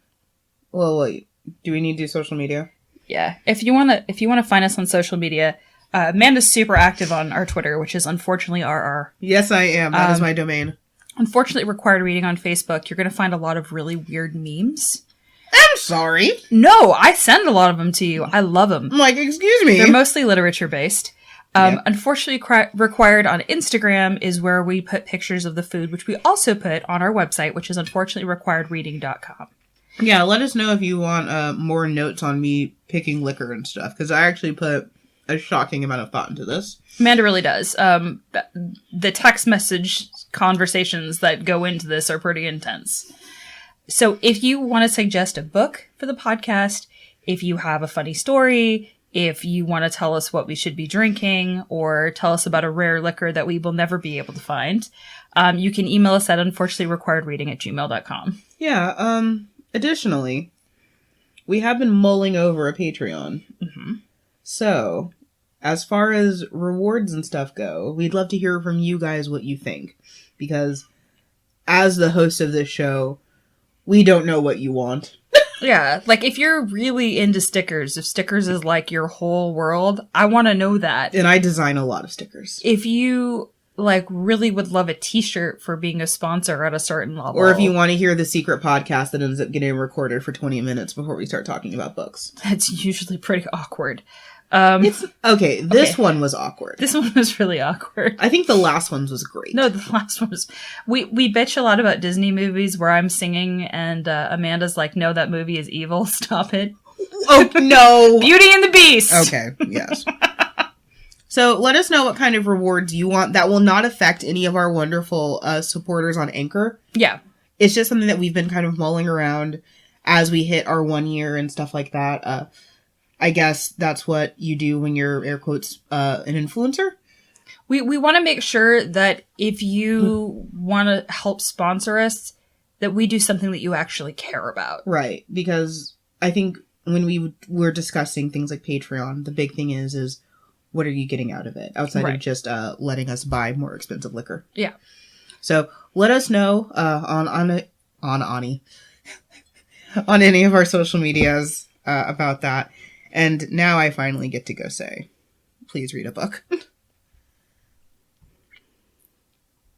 Well, wait. Do we need to do social media? Yeah. If you wanna find us on social media, Amanda's super active on our Twitter, which is unfortunately RR. Yes, I am. That is my domain. Unfortunately, required reading on Facebook. You're going to find a lot of really weird memes. I'm sorry. No, I send a lot of them to you. I love them. I'm like, excuse me. They're mostly literature based. Yep. Unfortunately, required on Instagram is where we put pictures of the food, which we also put on our website, which is unfortunately requiredreading.com. Yeah, let us know if you want more notes on me picking liquor and stuff, because I actually put a shocking amount of thought into this. Amanda really does. The text message conversations that go into this are pretty intense. So if you want to suggest a book for the podcast, if you have a funny story, if you want to tell us what we should be drinking, or tell us about a rare liquor that we will never be able to find, you can email us at unfortunatelyrequiredreading@gmail.com. Yeah, additionally, we have been mulling over a Patreon. Mm-hmm. So, as far as rewards and stuff go, we'd love to hear from you guys what you think. Because, as the host of this show, we don't know what you want. Yeah, like if you're really into stickers, if stickers is like your whole world, I want to know that. And I design a lot of stickers. If you like really would love a t-shirt for being a sponsor at a certain level. Or if you want to hear the secret podcast that ends up getting recorded for 20 minutes before we start talking about books. That's usually pretty awkward. This one was awkward. This one was really awkward. I think the last one was great. No, the last one was... We bitch a lot about Disney movies where I'm singing and Amanda's like, no, that movie is evil. Stop it. Oh, no. Beauty and the Beast. Okay, yes. So let us know what kind of rewards you want that will not affect any of our wonderful supporters on Anchor. Yeah. It's just something that we've been kind of mulling around as we hit our 1 year and stuff like that. I guess that's what you do when you're, air quotes, an influencer. We want to make sure that if you want to help sponsor us, that we do something that you actually care about. Right. Because I think when we were discussing things like Patreon, the big thing is what are you getting out of it? Outside of just letting us buy more expensive liquor. Yeah. So let us know on Ani, on any of our social medias about that. And now I finally get to go say, please read a book.